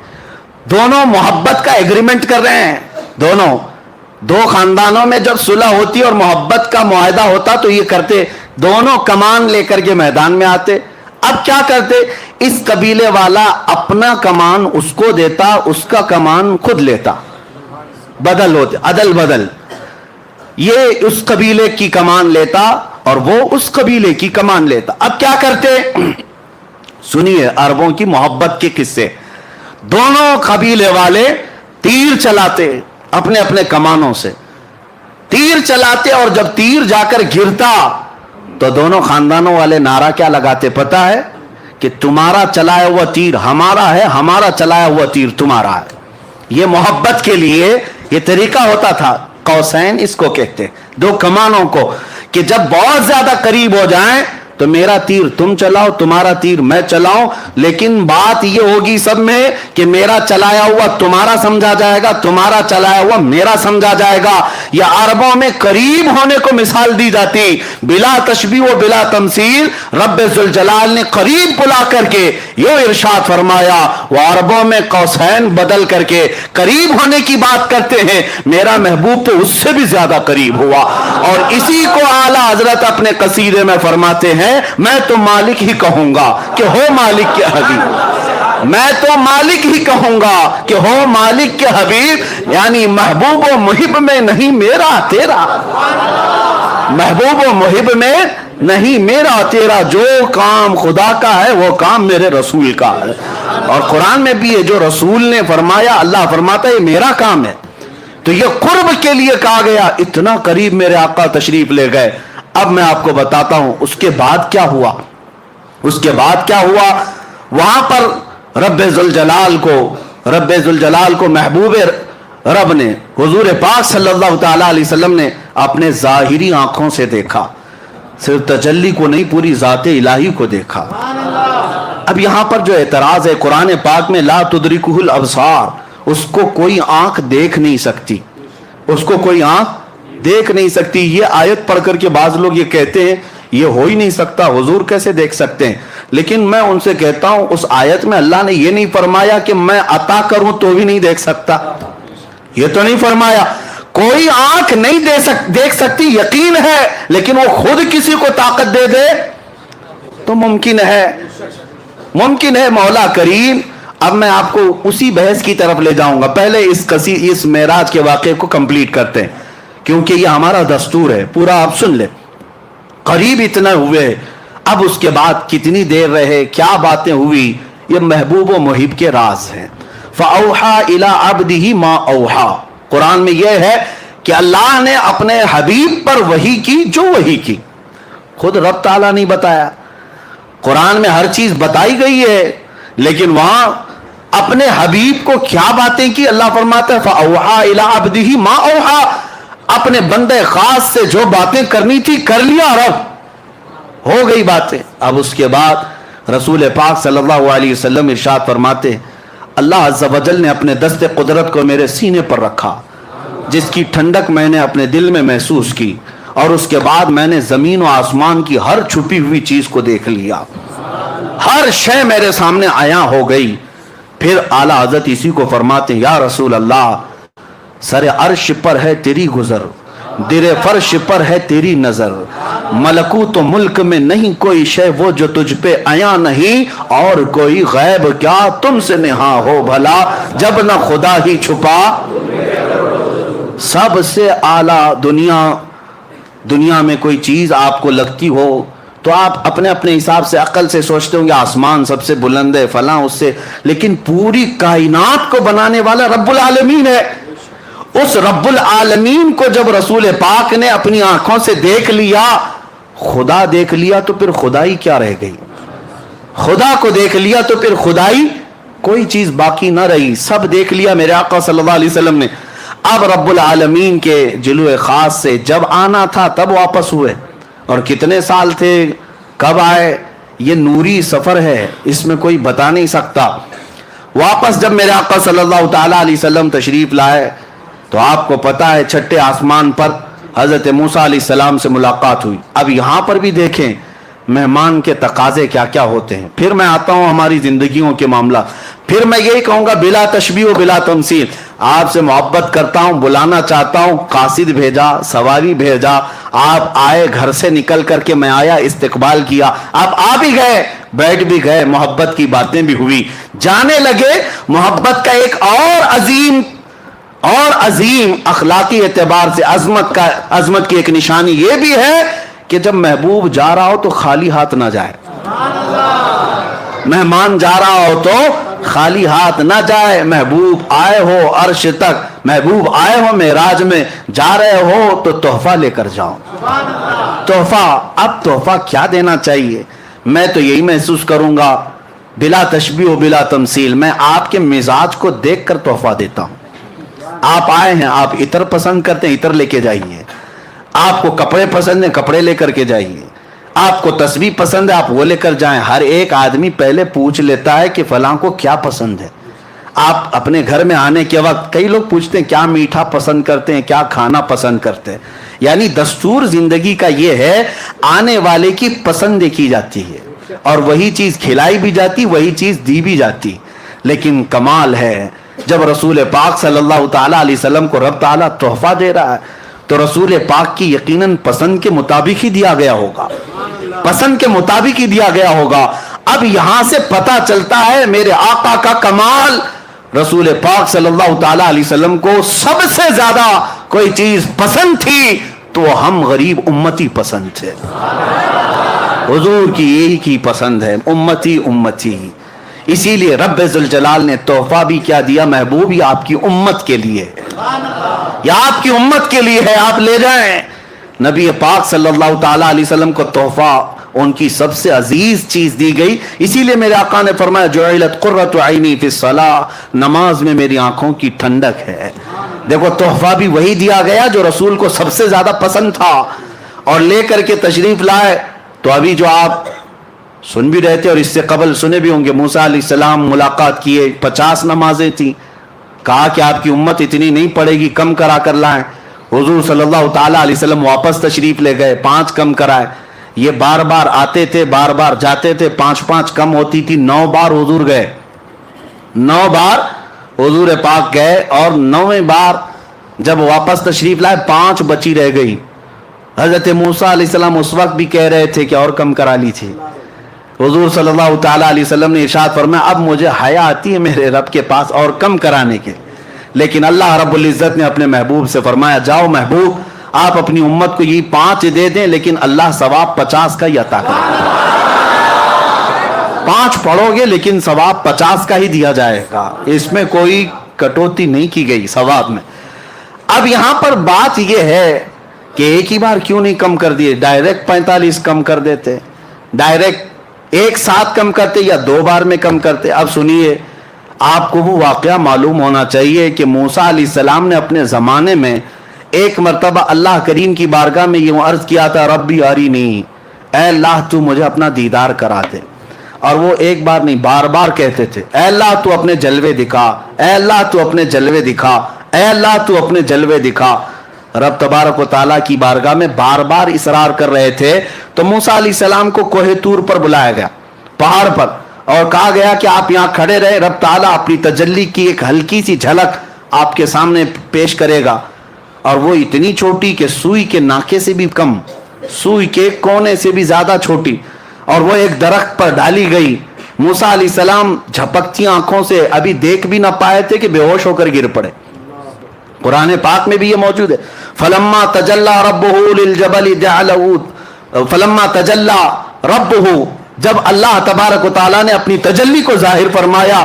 دونوں محبت کا ایگریمنٹ کر رہے ہیں. دونوں دو خاندانوں میں جب صلح ہوتی اور محبت کا معاہدہ ہوتا تو یہ کرتے، دونوں کمان لے کر کے میدان میں آتے. اب کیا کرتے؟ اس قبیلے والا اپنا کمان اس کو دیتا، اس کا کمان خود لیتا، بدل ہوتے، عدل بدل. یہ اس قبیلے کی کمان لیتا اور وہ اس قبیلے کی کمان لیتا. اب کیا کرتے؟ سنیے عربوں کی محبت کے قصے. دونوں قبیلے والے تیر چلاتے، اپنے اپنے کمانوں سے تیر چلاتے، اور جب تیر جا کر گرتا تو دونوں خاندانوں والے نعرہ کیا لگاتے پتہ ہے؟ کہ تمہارا چلایا ہوا تیر ہمارا ہے، ہمارا چلایا ہوا تیر تمہارا ہے. یہ محبت کے لیے یہ طریقہ ہوتا تھا. قوسین اس کو کہتے، دو کمانوں کو، کہ جب بہت زیادہ قریب ہو جائیں تو میرا تیر تم چلاؤ، تمہارا تیر میں چلاؤں، لیکن بات یہ ہوگی سب میں کہ میرا چلایا ہوا تمہارا سمجھا جائے گا، تمہارا چلایا ہوا میرا سمجھا جائے گا. یہ عربوں میں قریب ہونے کو مثال دی جاتی، بلا تشبیہ و بلا تمثیل. رب ذوالجلال نے قریب بلا کر کے یہ ارشاد فرمایا، وہ عربوں میں قوسین بدل کر کے قریب ہونے کی بات کرتے ہیں، میرا محبوب تو اس سے بھی زیادہ قریب ہوا. اور اسی کو اعلیٰ حضرت اپنے قصیدے میں فرماتے ہیں، میں تو مالک ہی کہوں گا کہ ہو مالک کے حبیب، میں تو مالک ہی کہوں گا کہ ہو مالک کے حبیب. یعنی محبوب و محب میں نہیں میرا تیرا، محبوب و محب میں نہیں میرا تیرا، جو کام خدا کا ہے وہ کام میرے رسول کا ہے. اور قرآن میں بھی ہے، جو رسول نے فرمایا اللہ فرماتا ہے یہ میرا کام ہے. تو یہ قرب کے لیے کہا گیا، اتنا قریب میرے آقا تشریف لے گئے. اب میں آپ کو بتاتا ہوں اس کے بعد کیا ہوا. اس کے بعد کیا ہوا؟ وہاں پر رب ذوالجلال کو محبوب رب نے، حضور پاک صلی اللہ تعالی علیہ وسلم نے اپنے ظاہری آنکھوں سے دیکھا، صرف تجلی کو نہیں، پوری ذات الہی کو دیکھا. اب یہاں پر جو اعتراض ہے، قرآن پاک میں لا تدرکہ الابصار، اس کو کوئی آنکھ دیکھ نہیں سکتی، اس کو کوئی آنکھ دیکھ نہیں سکتی. یہ آیت پڑھ کر کے بعض لوگ یہ کہتے ہیں یہ ہو ہی نہیں سکتا، حضور کیسے دیکھ سکتے ہیں؟ لیکن میں ان سے کہتا ہوں اس آیت میں اللہ نے یہ نہیں فرمایا کہ میں عطا کروں تو بھی نہیں دیکھ سکتا، یہ تو نہیں فرمایا. کوئی آنکھ نہیں دیکھ سکتی یقین ہے، لیکن وہ خود کسی کو طاقت دے دے تو ممکن ہے، ممکن ہے. مولا کریم، اب میں آپ کو اسی بحث کی طرف لے جاؤں گا. پہلے اس معراج کے واقعے کو کمپلیٹ کرتے ہیں کیونکہ یہ ہمارا دستور ہے، پورا آپ سن لیں. قریب اتنا ہوئے، اب اس کے بعد کتنی دیر رہے، کیا باتیں ہوئی، یہ محبوب و محب کے راز ہیں. فَأَوْحَى إِلَىٰ عَبْدِهِ مَا أَوْحَى، قرآن میں یہ ہے کہ اللہ نے اپنے حبیب پر وحی کی جو وحی کی. خود رب تعالیٰ نہیں بتایا، قرآن میں ہر چیز بتائی گئی ہے، لیکن وہاں اپنے حبیب کو کیا باتیں کی اللہ فرماتا ہے فَأَوْحَى إِلَىٰ عَبْدِهِ مَا أَوْحَى، اپنے بندے خاص سے جو باتیں کرنی تھی کر لیا، رب ہو گئی باتیں. اب اس کے بعد رسول پاک صلی اللہ علیہ وسلم ارشاد فرماتے، اللہ عز و جل نے اپنے دست قدرت کو میرے سینے پر رکھا، جس کی ٹھنڈک میں نے اپنے دل میں محسوس کی، اور اس کے بعد میں نے زمین و آسمان کی ہر چھپی ہوئی چیز کو دیکھ لیا، ہر شے میرے سامنے عیاں ہو گئی. پھر اعلیٰ حضرت اسی کو فرماتے ہیں، یا رسول اللہ، سر عرش پر ہے تیری گزر، در فرش پر ہے تیری نظر، ملکوت و ملک میں نہیں کوئی شے وہ جو تجھ پہ عیاں نہیں، اور کوئی غیب کیا تم سے نہاں ہو بھلا، جب نہ خدا ہی چھپا. سب سے اعلیٰ دنیا میں کوئی چیز آپ کو لگتی ہو تو آپ اپنے اپنے حساب سے عقل سے سوچتے ہوں گے آسمان سب سے بلند ہے فلاں اس سے، لیکن پوری کائنات کو بنانے والا رب العالمین ہے. اس رب العالمین کو جب رسول پاک نے اپنی آنکھوں سے دیکھ لیا، خدا دیکھ لیا تو پھر خدائی کیا رہ گئی؟ خدا کو دیکھ لیا تو پھر خدائی کوئی چیز باقی نہ رہی, سب دیکھ لیا میرے آقا صلی اللہ علیہ وسلم نے. اب رب العالمین کے جلوے خاص سے جب آنا تھا تب واپس ہوئے, اور کتنے سال تھے, کب آئے, یہ نوری سفر ہے, اس میں کوئی بتا نہیں سکتا. واپس جب میرے آقا صلی اللہ تعالی علیہ وسلم تشریف لائے تو آپ کو پتا ہے چھٹے آسمان پر حضرت موسیٰ علیہ السلام سے ملاقات ہوئی. اب یہاں پر بھی دیکھیں مہمان کے تقاضے کیا کیا ہوتے ہیں. پھر میں آتا ہوں ہماری زندگیوں کے معاملہ, پھر میں یہی کہوں گا بلا تشبیہ و بلا تمثیل, آپ سے محبت کرتا ہوں, بلانا چاہتا ہوں, قاصد بھیجا, سواری بھیجا, آپ آئے, گھر سے نکل کر کے میں آیا, استقبال کیا, آپ آ بھی گئے, بیٹھ بھی گئے, محبت کی باتیں بھی ہوئی, جانے لگے. محبت کا ایک اور عظیم اخلاقی اعتبار سے عظمت کی ایک نشانی یہ بھی ہے کہ جب محبوب جا رہا ہو تو خالی ہاتھ نہ جائے. مہمان جا رہا ہو تو خالی ہاتھ نہ جائے. محبوب آئے ہو عرش تک, محبوب آئے ہو معراج میں, جا رہے ہو تو تحفہ لے کر جاؤ. تحفہ, اب تحفہ کیا دینا چاہیے؟ میں تو یہی محسوس کروں گا بلا تشبیہ و بلا تمثیل, میں آپ کے مزاج کو دیکھ کر تحفہ دیتا ہوں. آپ آئے ہیں, آپ عطر پسند کرتے ہیں, عطر لے کے جائیے. آپ کو کپڑے پسند ہیں, کپڑے لے کر کے جائیے. آپ کو تسبیح پسند ہے, آپ وہ لے کر جائیں. ہر ایک آدمی پہلے پوچھ لیتا ہے کہ فلاں کو کیا پسند ہے. آپ اپنے گھر میں آنے کے وقت کئی لوگ پوچھتے ہیں کیا میٹھا پسند کرتے ہیں, کیا کھانا پسند کرتے ہیں. یعنی دستور زندگی کا یہ ہے, آنے والے کی پسند دیکھی جاتی ہے اور وہی چیز کھلائی بھی جاتی, وہی چیز دی بھی جاتی. لیکن کمال ہے جب رسول پاک صلی اللہ تعالی علیہ وسلم کو رب تعالیٰ تحفہ دے رہا ہے تو رسول پاک کی یقیناً پسند کے مطابق ہی دیا گیا ہوگا, پسند کے مطابق ہی دیا گیا ہوگا. اب یہاں سے پتا چلتا ہے میرے آقا کا کمال. رسول پاک صلی اللہ تعالی علیہ وسلم کو سب سے زیادہ کوئی چیز پسند تھی تو ہم غریب امتی پسند تھے. حضور کی یہی کی پسند ہے, امتی امتی. اسی لیے رب ذوالجلال نے تحفہ بھی کیا دیا, محبوب یہ آپ کی امت کے لیے, یا آپ کی امت کے لیے ہے, آپ لے جائیں. نبی پاک صلی اللہ تعالی علیہ وسلم کو تحفہ ان کی سب سے عزیز چیز دی گئی. اسی لیے میرے آقا نے فرمایا جعلت قرۃ عینی فی الصلاۃ, نماز میں میری آنکھوں کی ٹھنڈک ہے. دیکھو تحفہ بھی وہی دیا گیا جو رسول کو سب سے زیادہ پسند تھا اور لے کر کے تشریف لائے. تو ابھی جو آپ سن بھی رہے تھے اور اس سے قبل سنے بھی ہوں گے, موسیٰ علیہ السلام ملاقات کیے, 50 نمازیں تھیں, کہا کہ آپ کی امت اتنی نہیں پڑے گی, کم کرا کر لائیں. حضور صلی اللہ تعالی علیہ وسلم واپس تشریف لے گئے, 5 کم کرائے. یہ بار بار آتے تھے, بار بار جاتے تھے, 5 کم ہوتی تھی, 9 بار حضور گئے, 9 بار حضور پاک گئے. اور 9ویں بار جب واپس تشریف لائے 5 بچی رہ گئی. حضرت موسیٰ علیہ السلام اس وقت بھی کہہ رہے تھے کہ اور کم کرا لی تھی. حضور صلی اللہ تعالی علیہ وسلم نے ارشاد فرمایا اب مجھے حیا آتی ہے میرے رب کے پاس اور کم کرانے کے. لیکن اللہ رب العزت نے اپنے محبوب سے فرمایا جاؤ محبوب, آپ اپنی امت کو یہ 5 دے دیں, لیکن اللہ ثواب 50 کا ہی عطا کرے گا. 5 پڑھو گے لیکن ثواب 50 کا ہی دیا جائے گا, اس میں کوئی کٹوتی نہیں کی گئی ثواب میں. اب یہاں پر بات یہ ہے کہ ایک ہی بار کیوں نہیں کم کر دیے, ڈائریکٹ 45 کم کر دیتے, ڈائریکٹ ایک ساتھ کم کرتے یا 2 بار میں کم کرتے. اب سنیے, آپ کو وہ واقعہ معلوم ہونا چاہیے کہ موسیٰ علیہ السلام نے اپنے زمانے میں ایک مرتبہ اللہ کریم کی بارگاہ میں یہ عرض کیا تھا ربی ارینی, اے اللہ تو مجھے اپنا دیدار کرا دے. اور وہ ایک بار نہیں بار بار کہتے تھے اے اللہ تو اپنے جلوے دکھا, اے اللہ تو اپنے جلوے دکھا, اے اللہ تو اپنے جلوے دکھا. رب تبارک و تعالیٰ کی بارگاہ میں بار بار اصرار کر رہے تھے. تو موسیٰ علیہ السلام کو کوہ طور پر بلایا گیا, پہاڑ پر, اور کہا گیا کہ آپ یہاں کھڑے رہے, رب تعالیٰ اپنی تجلی کی ایک ہلکی سی جھلک آپ کے سامنے پیش کرے گا. اور وہ اتنی چھوٹی کہ سوئی کے ناکے سے بھی کم, سوئی کے کونے سے بھی زیادہ چھوٹی, اور وہ ایک درخت پر ڈالی گئی. موسیٰ علیہ السلام جھپکتی آنکھوں سے ابھی دیکھ بھی نہ پائے تھے کہ بے ہوش ہو کر گر پڑے. قرآن پاک میں بھی یہ موجود ہے, فلما تجلی ربہ للجبل جعلہ, فلما تجلی ربہ, جب اللہ تبارک و تعالیٰ نے اپنی تجلی کو ظاہر فرمایا,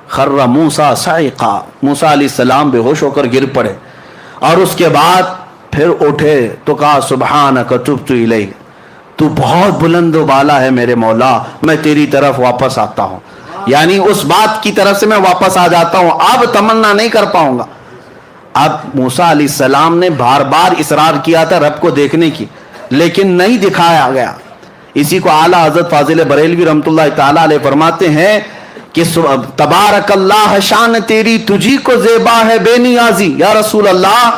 خر موسیٰ صعقا, موسیٰ علیہ السلام بے ہوش ہو کر گر پڑے. اور اس کے بعد پھر اٹھے تو کہا سبحانک تبت الیک, تو بہت بلند و بالا ہے میرے مولا, میں تیری طرف واپس آتا ہوں. यानी उस बात की तरफ से मैं वापस आ जाता हूं, अब तमन्ना नहीं कर पाऊंगा। अब मूसा अलैहिस्सलाम ने बार बार इसरार किया था रब को देखने की, लेकिन नहीं दिखाया गया। इसी को आला हजरत फाजिल बरेलवी रहमतुल्लाह ताला अलैह फरमाते हैं कि तबारकल्लाह शान तेरी तुझी को ज़ेबा है बेनियाजी, या रसूल अल्लाह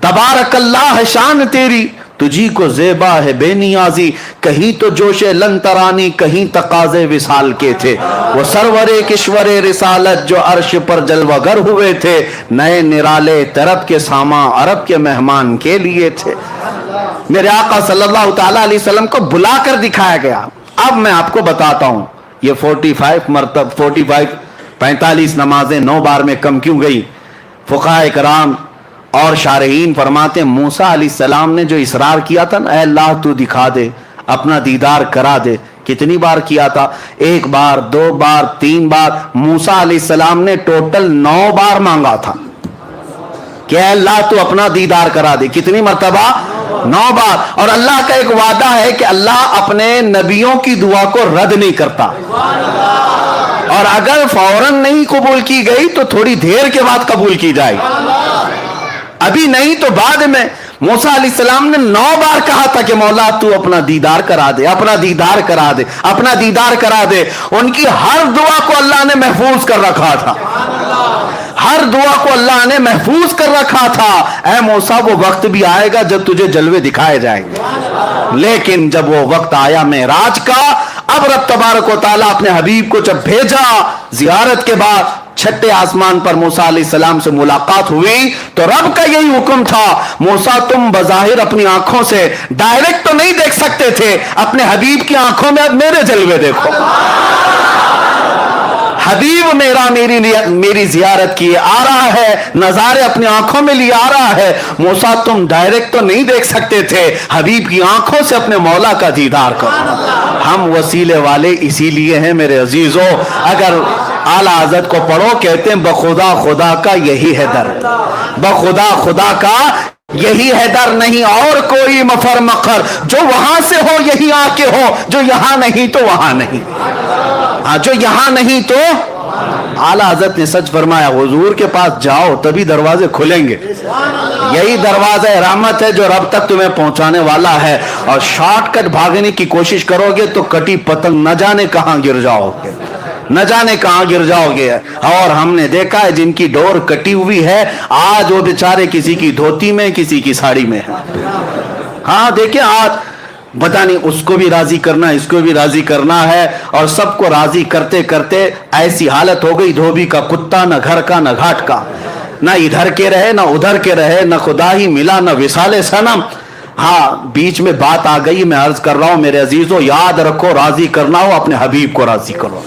तबारकल्लाह शान तेरी तुझी को ज़ेबा है बेनियाजी। कहीं तो जोशे लन तरानी, कहीं तकाज़े विसाल के थे, वो सरवरे किश्वरे रिसालत जो अर्श पर जलवागर हुए थे, नए निराले तरब के सामा अरब के मेहमान के लिए थे। मेरे आका सल्लल्लाहु ताला अलैहि वसल्लम को बुलाकर दिखाया गया। अब मैं आपको बताता हूं ये 45 नमाजें 9 बार में कम क्यों गई। फुक़हा कराम और शारहीन फरमाते मूसा अलैहिस्सलाम ने जो इसरार किया था ना, ऐ अल्लाह तू दिखा दे, अपना दीदार करा दे, कितनी बार किया था? 1 बार, 2 बार, 3 बार। मूसा अलैहिस्सलाम ने टोटल 9 बार मांगा था कि ऐ अल्लाह तू अपना दीदार करा दे। कितनी मर्तबा? 9 बार। और अल्लाह का एक वादा है कि अल्लाह अपने नबियों की दुआ को रद्द नहीं करता, और अगर फौरन नहीं कबूल की गई तो थोड़ी देर के बाद कबूल की जाएगी, अभी नहीं तो बाद में। मूसा अलैहिस्सलाम ने 9 बार कहा था कि मौला तू अपना दीदार करा दे, अपना दीदार करा दे, अपना दीदार करा दे। उनकी हर दुआ को अल्लाह ने महफूज कर रखा था, हर दुआ को अल्लाह ने महफूज कर रखा था। ऐ मूसा वो वक्त भी आएगा जब तुझे जलवे दिखाए जाएंगे। लेकिन जब वो वक्त आया मेराज का, अब रब तबारक व तआला अपने हबीब को जब भेजा, जियारत के बाद 6ठे आसमान पर मूसा अलैहिस्सलाम से मुलाकात हुई तो रब का यही हुक्म था, मूसा तुम बज़ाहिर अपनी आंखों से डायरेक्ट तो नहीं देख सकते थे, अपने हबीब की आंखों में अब मेरे जलवे देखो। हबीब मेरा मेरी जियारत किए आ रहा है, नजारे अपनी आंखों में लिए आ रहा है। मूसा तुम डायरेक्ट तो नहीं देख सकते थे, हबीब की आंखों से अपने मौला का दीदार करो। हम वसीले वाले इसीलिए हैं मेरे अजीजों। अगर आला हज़रत को पढ़ो, कहते हैं बखुदा खुदा का यही है दर, बखुदा खुदा का यही है दर, नहीं और कोई मफर मखर, जो वहां से हो यही आके हो, जो यहां नहीं तो वहां नहीं। हाँ, जो यहां नहीं तो। आला हज़रत ने सच फरमाया, हुजूर के पास जाओ तभी दरवाजे खुलेंगे। यही दरवाजा रहमत है जो रब तक तुम्हें पहुंचाने वाला है। और शॉर्टकट भागने की कोशिश करोगे तो कटी पतंग न जाने कहां गिर जाओगे, न जाने कहां गिर जाओगे। और हमने देखा है जिनकी डोर कटी हुई है, आज वो बेचारे किसी की धोती में, किसी की साड़ी में है। हाँ देखिए, आज पता नहीं उसको भी राजी करना, इसको भी राजी करना है, और सबको राजी करते करते ऐसी हालत हो गई, धोबी का कुत्ता, न घर का न घाट का, न इधर के रहे न उधर के रहे, न खुदा ही मिला न विसाले सनम। हाँ, बीच में बात आ गई, मैं अर्ज कर रहा हूं मेरे अजीजों, याद रखो, राजी करना हो अपने हबीब को राजी करो,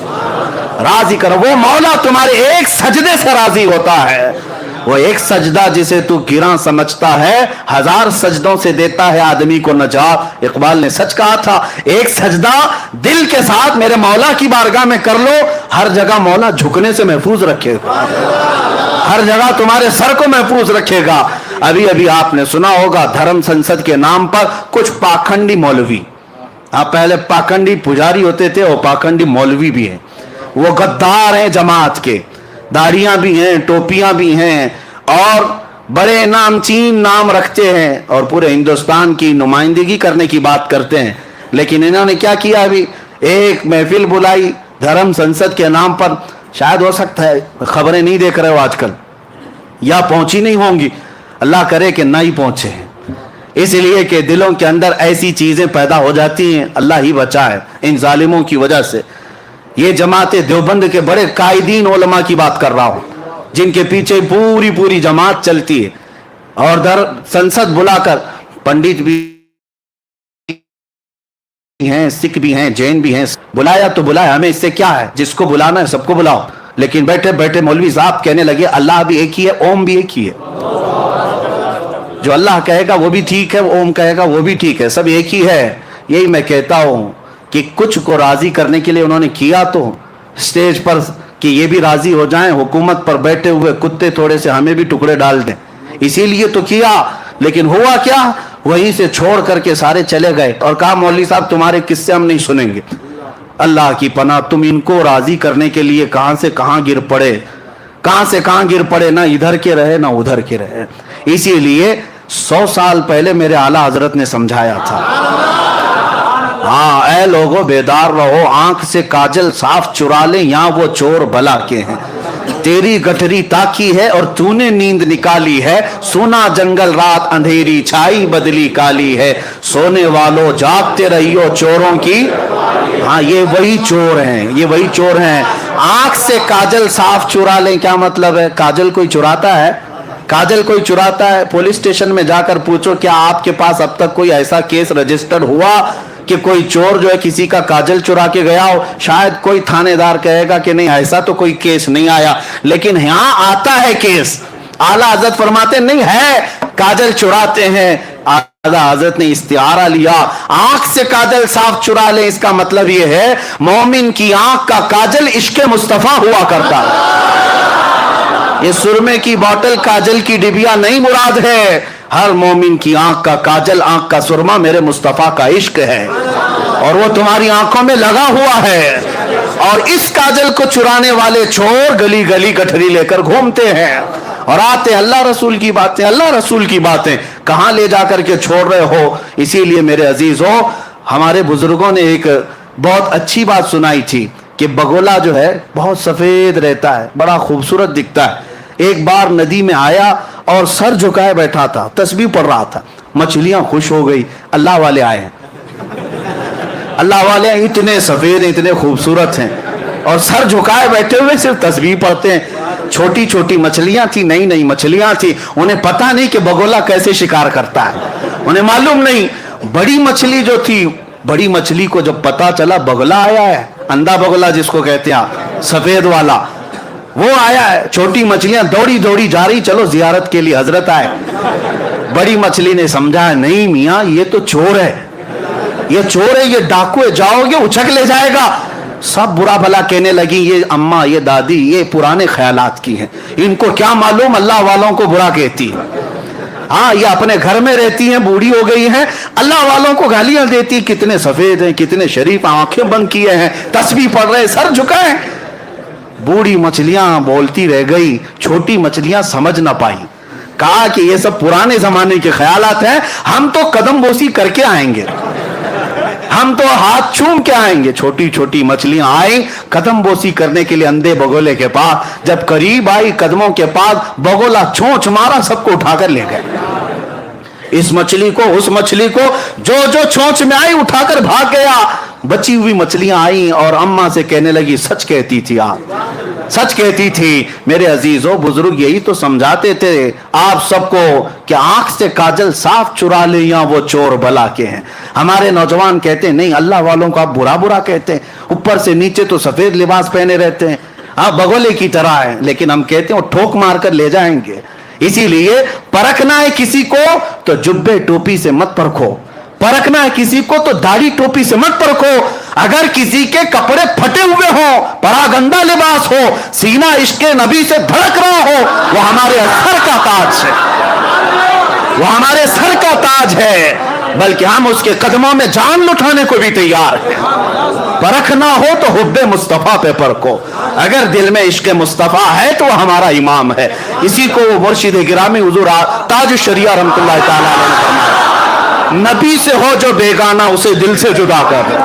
राजी करो। वो मौला तुम्हारे एक सजदे से राजी होता है। वो एक सजदा जिसे तू गिरा समझता है, 1000 सजदों से देता है आदमी को नजात। इकबाल ने सच कहा था, एक सजदा दिल के साथ मेरे मौला की बारगाह में कर लो, हर जगह मौला झुकने से महफूज रखेगा, हर जगह तुम्हारे सर को महफूज रखेगा। अभी अभी आपने सुना होगा, धर्म संसद के नाम पर कुछ पाखंडी मौलवी, आप पहले पाखंडी पुजारी होते थे, वो पाखंडी मौलवी भी हैं, वो गद्दार हैं जमात के, दाढ़ियां भी हैं, टोपियां भी हैं, और बड़े नामचीन नाम रखते हैं, और पूरे हिंदुस्तान की नुमाइंदगी करने की बात करते हैं। लेकिन इन्होंने क्या किया, अभी एक महफिल बुलाई धर्म संसद के नाम पर, शायद हो सकता है खबरें नहीं देख रहे हो आजकल, या पहुंची नहीं होंगी, अल्लाह करे कि ना ही पहुंचे, इसलिए कि दिलों के अंदर ऐसी चीजें पैदा हो जाती हैं, अल्लाह ही बचाए इन जालिमों की वजह से। ये जमात देवबंद के बड़े कायदीन उलमा की बात कर रहा हूं, जिनके पीछे पूरी पूरी जमात चलती है, और दर संसद बुलाकर पंडित भी हैं, सिख भी हैं, जैन भी हैं, बुलाया तो बुलाया, हमें इससे क्या है, जिसको बुलाना है सबको बुलाओ। लेकिन बैठे बैठे मौलवी साहब कहने लगे अल्लाह भी एक ही है, ओम भी एक ही है, जो अल्लाह कहेगा वो भी ठीक है, ओम कहेगा वो भी ठीक है, सब एक ही है। यही मैं कहता हूं कि कुछ को राजी करने के लिए उन्होंने किया तो स्टेज पर कि ये भी राजी हो जाएं, हुकूमत पर बैठे हुए कुत्ते थोड़े से हमें भी टुकड़े डाल दें, इसीलिए तो किया। लेकिन हुआ क्या, वहीं से छोड़ करके सारे चले गए और कहा मौलवी साहब तुम्हारे किस्से हम नहीं सुनेंगे। अल्लाह की पनाह, तुम इनको राजी करने के लिए कहां से कहां गिर पड़े, कहां से कहां गिर पड़े, ना इधर के रहे ना उधर के रहे। इसीलिए 100 साल पहले मेरे आला हजरत ने समझाया था, हाँ ऐ लोगों बेदार रहो, आंख से काजल साफ चुरा ले, यहाँ वो चोर भला के हैं। तेरी गठरी ताकी है और तूने नींद निकाली है, सोना जंगल रात अंधेरी छाई बदली काली है, सोने वालों जागते रहियो चोरों की। हाँ ये वही चोर हैं, ये वही चोर हैं। आंख से काजल साफ चुरा लें, क्या मतलब है? काजल कोई चुराता है? काजल कोई चुराता है? पुलिस स्टेशन में जाकर पूछो, क्या आपके पास अब तक कोई ऐसा केस रजिस्टर्ड हुआ कि कोई चोर जो है किसी का काजल चुरा के गया हो? शायद कोई थानेदार कहेगा कि नहीं ऐसा तो कोई केस नहीं आया, लेकिन यहां आता है केस। आला हजरत फरमाते नहीं है काजल चुराते हैं। आला हजरत ने इस्तिआरा लिया, आंख से काजल साफ चुरा ले, इसका मतलब यह है मोमिन की आंख का काजल इश्क मुस्तफा हुआ करता है। ये सुरमे की बोतल काजल की डिबिया नहीं मुराद है, हर मोमिन की आंख का काजल, आंख का सुरमा मेरे मुस्तफा का इश्क है और वो तुम्हारी आंखों में लगा हुआ है। और इस काजल को चुराने वाले चोर गली गली गठरी लेकर घूमते हैं और आते अल्लाह रसूल की बातें, अल्लाह रसूल की बातें कहां ले जाकर के छोड़ रहे हो। इसीलिए मेरे अजीजों, हमारे बुजुर्गों ने एक बहुत अच्छी बात सुनाई थी कि बगोला जो है बहुत सफेद रहता है, बड़ा खूबसूरत दिखता है। एक बार नदी में आया और सर झुकाए बैठा था, तस्बीह पढ़ रहा था। मछलियां खुश हो गई, अल्लाह वाले आए हैं, अल्लाह वाले इतने सफेद इतने खूबसूरत हैं और सर झुकाए बैठे हुए सिर्फ तस्बीह पढ़ते हैं। छोटी छोटी मछलियां थी, नई नई मछलियां थी, उन्हें पता नहीं कि बगोला कैसे शिकार करता है, उन्हें मालूम नहीं। बड़ी मछली जो थी, बड़ी मछली को जब पता चला बगुला आया है, अंधा बगुला जिसको कहते हैं, सफेद वाला, वो आया है, छोटी मछलियां दौड़ी दौड़ी जा रही, चलो जियारत के लिए हजरत आए। बड़ी मछली ने समझा नहीं मियां ये तो चोर है, ये चोर है, ये डाकू है, जाओगे उछक ले जाएगा। सब बुरा भला कहने लगी, ये अम्मा ये दादी ये पुराने ख्यालात की हैं, इनको क्या मालूम अल्लाह वालों को बुरा कहती है। हाँ ये अपने घर में रहती हैं, बूढ़ी हो गई हैं, अल्लाह वालों को गालियां देती, कितने सफेद हैं, कितने शरीफ, आंखें बंद किए हैं, तस्बीह पढ़ रहे, सर झुकाए। बूढ़ी मछलियां बोलती रह गई, छोटी मछलियां समझ ना पाई, कहा कि ये सब पुराने जमाने के ख्यालात हैं, हम तो कदम बोसी करके आएंगे, हम तो हाथ चूम के आएंगे। छोटी छोटी मछलियां आई कदम बोसी करने के लिए अंधे बगोले के पास। जब करीब आई कदमों के पास, बगोला चोंच मारा, सबको उठाकर ले गए। इस मछली को उस मछली को जो जो चोंच में आई उठाकर भाग गया। बची हुई मछलियां आई और अम्मा से कहने लगी सच कहती थी आप, सच कहती थी। मेरे अजीजों बुजुर्ग यही तो समझाते थे आप सबको कि आंख से काजल साफ चुरा ले, या वो चोर भला के हैं। हमारे नौजवान कहते नहीं अल्लाह वालों को आप बुरा बुरा कहते हैं, ऊपर से नीचे तो सफेद लिबास पहने रहते हैं, आप बगोले की तरह है, लेकिन हम कहते हैं वो ठोक मार कर ले जाएंगे। इसीलिए परखना है किसी को तो जुब्बे टोपी से मत परखो, परखना है किसी को तो दाढ़ी टोपी से मत परखो। अगर किसी के कपड़े फटे हुए हो, परागंदा लिबास हो, सीना इश्के नबी से धड़क रहा हो, वो हमारे सर का ताज है, वो हमारे सर का ताज है, बल्कि हम उसके कदमों में जान लुटाने को भी तैयार हैं। परखना हो तो हुब्बे मुस्तफा पे परखो, अगर दिल में इश्क मुस्तफा है तो वो हमारा इमाम है। इसी को वो मुर्शिद गिरामी हुजूर ताज शरिया रहमतुल्लाह तआला अलैह ने फरमाया, नबी से हो जो बेगाना उसे दिल से जुदा कर दे,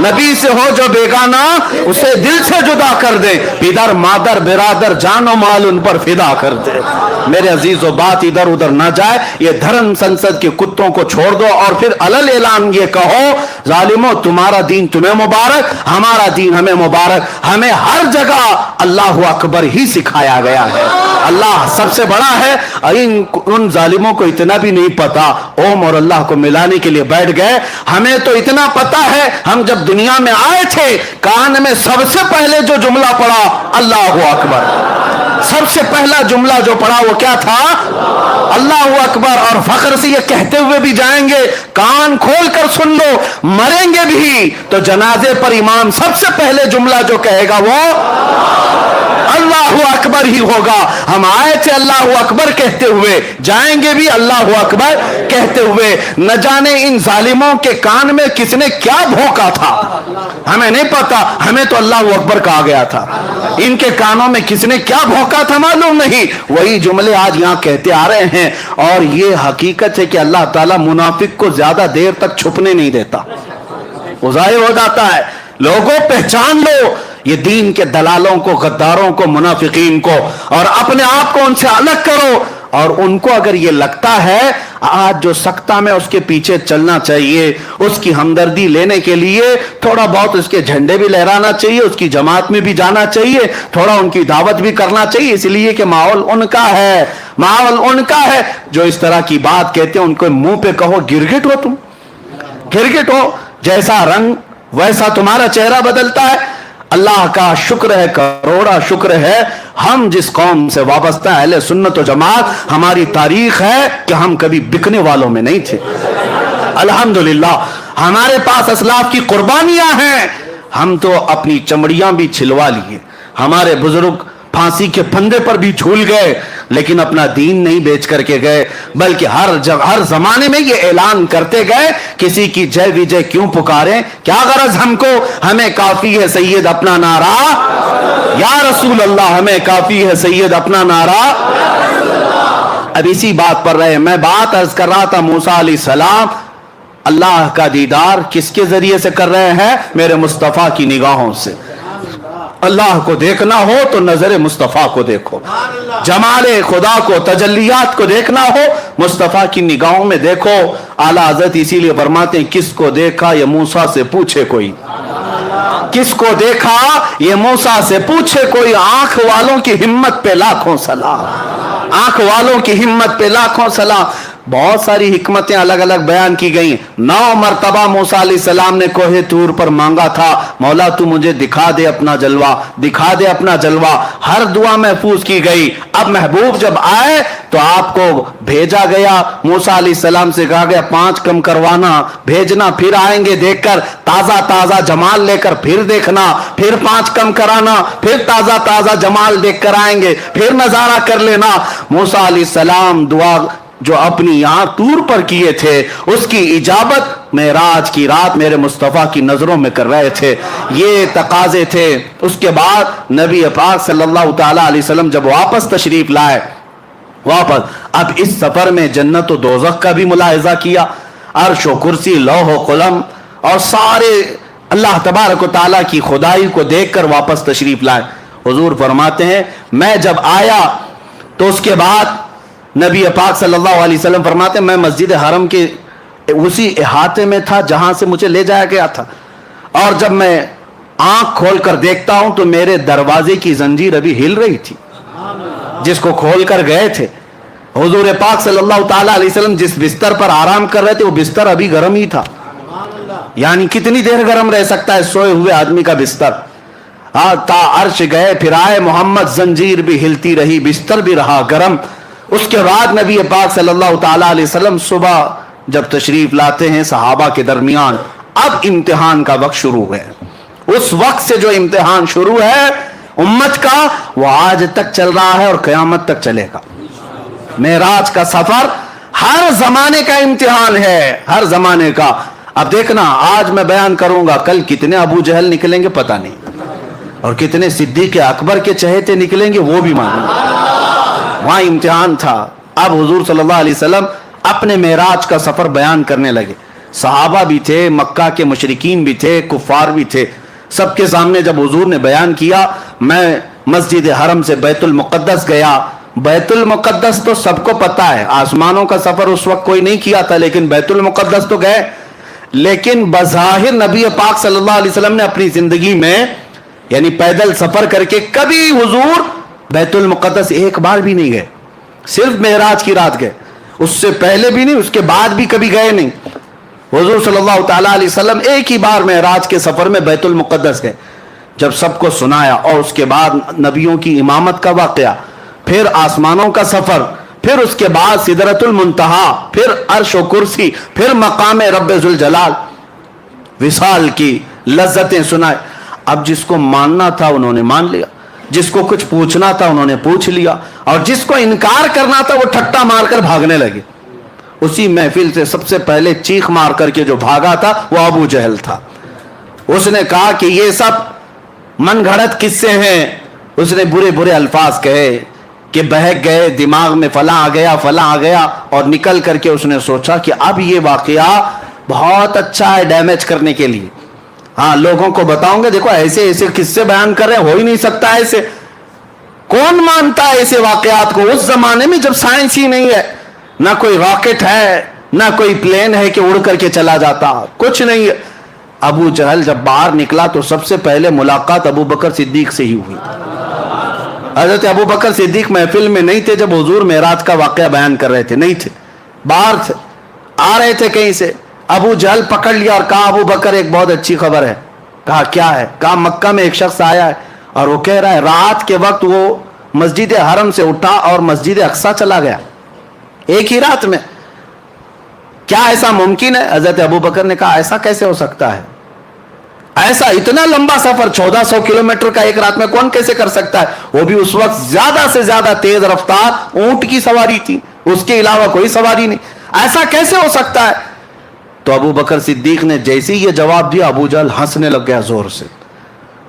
नबी से हो जो बेगाना उसे दिल से जुदा कर दे, पिदर मादर बिरादर जानो माल उन पर फिदा कर दे। मेरे अजीजों बात इधर उधर ना जाए, ये धर्म संसद के कुत्तों को छोड़ दो और फिर अलल ऐलान ये कहो जालिमो तुम्हारा दीन तुम्हें मुबारक, हमारा दीन हमें मुबारक। हमें हर जगह अल्लाह अकबर ही सिखाया गया है, अल्लाह सबसे बड़ा है। उन जालिमों को इतना भी नहीं पता, ओम और अल्लाह को मिलाने के लिए बैठ गए। हमें तो इतना पता है, हम जब दुनिया में आए थे कान में सबसे पहले जो जुमला पड़ा अल्लाह अकबर, सबसे पहला जुमला जो पड़ा वो क्या था? अल्लाह अकबर। और फख्र से ये कहते हुए भी जाएंगे, कान खोल कर सुन लो, मरेंगे भी तो जनाजे पर इमाम सबसे पहले जुमला जो कहेगा वो अल्लाहु अकबर ही होगा। हम आए थे अल्लाहु अकबर कहते हुए, जाएंगे भी अल्लाहु अकबर कहते हुए। न जाने इन जालिमों के कान में किसने क्या भोंका था, हमें नहीं पता, हमें तो अल्लाहु अकबर कहा गया था। इनके कानों में किसने क्या भोंका था मालूम नहीं। वही जुमले आज यहां कहते आ रहे हैं। और ये हकीकत है कि अल्लाह ताला मुनाफिक को ज्यादा देर तक छुपने नहीं देता, वो जाहिर हो जाता है। लोगों पहचान लो ये दीन के दलालों को, गद्दारों को, मुनाफिकीन को, और अपने आप को उनसे अलग करो। और उनको अगर ये लगता है आज जो सख्ता में उसके पीछे चलना चाहिए, उसकी हमदर्दी लेने के लिए थोड़ा बहुत उसके झंडे भी लहराना चाहिए, उसकी जमात में भी जाना चाहिए, थोड़ा उनकी दावत भी करना चाहिए, इसलिए कि माहौल उनका है, माहौल उनका है। जो इस तरह की बात कहते हैं उनको मुंह पे कहो गिरगिट हो, तुम गिरगिट हो, जैसा रंग वैसा तुम्हारा चेहरा बदलता है। अल्लाह का शुक्र है, करोड़ा शुक्र है, हम जिस कौम से वाबस्ता है अहले सुन्नत व जमात, हमारी तारीख है कि हम कभी बिकने वालों में नहीं थे। अल्हम्दुलिल्लाह हमारे पास असलाफ की कुर्बानियां हैं। हम तो अपनी चमड़ियां भी छिलवा लिए, हमारे बुजुर्ग फांसी के फंदे पर भी झूल गए, लेकिन अपना दीन नहीं बेच करके गए, बल्कि हर जमाने में ये ऐलान करते गए, किसी की जय विजय क्यों पुकारें, क्या गरज हमको, हमें काफी है सैयद अपना नारा, या रसूल अल्लाह हमें काफी है सैयद अपना नारा। अब इसी बात पर रहे, मैं बात अर्ज कर रहा था मूसा अलैहिस्सलाम अल्लाह का दीदार किसके जरिए से कर रहे हैं, मेरे मुस्तफा की निगाहों से। अल्लाह को देखना हो तो नजर मुस्तफा को देखो, जमाले खुदा को, तजल्लियात को देखना हो मुस्तफा की निगाहों में देखो। आला हज़रत इसीलिए फरमाते हैं किसको देखा ये मूसा से पूछे कोई, किसको देखा ये मूसा से पूछे कोई। आंख वालों की हिम्मत पे लाखों सलाम, आंख वालों की हिम्मत पे लाखों सलाम। बहुत सारी हिकमतें अलग अलग बयान की गई। 9 मरतबा मूसा अलैहिस्सलाम ने कोहे तूर पर मांगा था, मौला तू मुझे दिखा दे अपना जलवा, दिखा दे अपना जलवा। हर दुआ महफूज की गई। अब महबूब जब आए तो आपको भेजा गया, मूसा अलैहिस्सलाम से कहा गया 5 कम करवाना, भेजना, फिर आएंगे देखकर ताजा ताजा जमाल लेकर, फिर देखना, फिर 5 कम कराना, फिर ताजा ताजा जमाल देख कर आएंगे, फिर नजारा कर लेना। मूसा अलैहिस्सलाम दुआ जो अपनी यहां तूर पर किए थे उसकी इजाबत मेराज की रात मेरे मुस्तफा की नजरों में कर रहे थे। ये तकाजे थे। उसके बाद नबी पाक सल्लल्लाहु ताला अलैहि वसल्लम जब वापस तशरीफ लाए, वापस अब इस सफर में जन्नत व दोज़ख का भी मुलाहिजा किया, अर्श व कुर्सी, लौह व कलम और सारे अल्लाह तबारक व ताला की खुदाई को देखकर वापस तशरीफ लाए। हुजूर फरमाते हैं मैं जब आया तो उसके बाद नबी पाक सल्लल्लाहु अलैहि वसल्लम फरमाते मैं मस्जिद हरम के उसी इहाते में था जहां से मुझे ले जाया गया था, और जब मैं आंख खोलकर देखता हूं तो मेरे दरवाजे की जंजीर अभी हिल रही थी जिसको खोल कर गए थे। हुजूर पाक सल्लल्लाहु ताला अलैहि वसल्लम जिस बिस्तर पर आराम कर रहे थे वो बिस्तर अभी गर्म ही था। यानी कितनी देर गर्म रह सकता है सोए हुए आदमी का बिस्तर। ता अर्श गए फिर आए मोहम्मद, जंजीर भी हिलती रही, बिस्तर भी रहा गर्म। उसके बाद नबी पाक सल्लल्लाहु ताला अलैहि वसल्लम सुबह जब तशरीफ लाते हैं सहाबा के दरमियान, अब इम्तिहान का वक्त शुरू है। उस वक्त से जो इम्तिहान शुरू है उम्मत का वो आज तक चल रहा है और क़यामत तक चलेगा। मेराज का सफर हर जमाने का इम्तिहान है, हर जमाने का। अब देखना आज मैं बयान करूंगा, कल कितने अबू जहल निकलेंगे पता नहीं, और कितने सिद्दीक़ अकबर के चहेते निकलेंगे वो भी मालूम। वहां इम्तिहान था। अब हुजूर सल्लल्लाहु अलैहि वसल्लम अपने मेराज का सफर बयान करने लगे। सहाबा भी थे, मक्का के मुशरिकीन भी थे, कुफार भी थे, सबके सामने जब हुजूर ने बयान किया मैं मस्जिद हरम से बैतुल मुक़द्दस गया। बैतुल मुक़द्दस तो सबको पता है, आसमानों का सफर उस वक्त कोई नहीं किया था, लेकिन बैतुल मुक़द्दस तो गए। लेकिन बज़ाहिर नबी पाक सल्लल्लाहु अलैहि वसल्लम ने अपनी जिंदगी में यानी पैदल सफर करके कभी हुजूर बैतुल मुक़द्दस एक बार भी नहीं गए, सिर्फ मेराज की रात गए। उससे पहले भी नहीं, उसके बाद भी कभी गए नहीं। हुजूर सल्लल्लाहु ताला अलैहि वसल्लम एक ही बार मेराज के सफर में बैतुल मुक़द्दस गए। जब सबको सुनाया और उसके बाद नबियों की इमामत का वाक़या, फिर आसमानों का सफर, फिर उसके बाद सिदरतुल मुंतहा, फिर अर्श व कुर्सी, फिर मकाम रब्बे जुल जलाल, विसाल की लज्जतें सुनाए। अब जिसको मानना था उन्होंने मान लिया, जिसको कुछ पूछना था उन्होंने पूछ लिया, और जिसको इनकार करना था वो ठट्टा मारकर भागने लगे। उसी महफिल से सबसे पहले चीख मार करके जो भागा था वो अबू जहल था। उसने कहा कि ये सब मनगढ़ंत किस्से हैं। उसने बुरे बुरे अल्फाज कहे कि बहक गए, दिमाग में फला आ गया, फला आ गया, और निकल करके उसने सोचा कि अब ये वाकया बहुत अच्छा है डैमेज करने के लिए। हाँ, लोगों को बताऊंगे, देखो ऐसे ऐसे किस्से बयान कर रहे हैं, हो ही नहीं सकता ऐसे। कौन मानता है ऐसे वाकयात को उस जमाने में जब साइंस ही नहीं है, ना कोई रॉकेट है, ना कोई प्लेन है कि उड़ करके चला जाता, कुछ नहीं है। अबू जहल जब बाहर निकला तो सबसे पहले मुलाकात अबू बकर सिद्दीक से ही हुई। हजरत अबू बकर सिद्दीक महफिल में नहीं थे जब हुजूर मेराज का वाकया बयान कर रहे थे, नहीं थे, बाहर थे, आ रहे थे कहीं से। अबू जहल पकड़ लिया और कहा अबू बकर एक बहुत अच्छी खबर है। कहा क्या है? कहा मक्का में एक शख्स आया है और वो कह रहा है रात के वक्त वो मस्जिद हरम से उठा और मस्जिद अक्सा चला गया एक ही रात में। क्या ऐसा मुमकिन है? हजरत अबू बकर ने कहा ऐसा कैसे हो सकता है? ऐसा इतना लंबा सफर 1400 किलोमीटर का एक रात में कौन कैसे कर सकता है? वो भी उस वक्त ज्यादा से ज्यादा तेज रफ्तार ऊंट की सवारी थी, उसके अलावा कोई सवारी नहीं। ऐसा कैसे हो सकता है? तो अबू बकर सिद्दीक ने जैसे ही ये जवाब दिया, अबू जहल हंसने लग गया जोर से।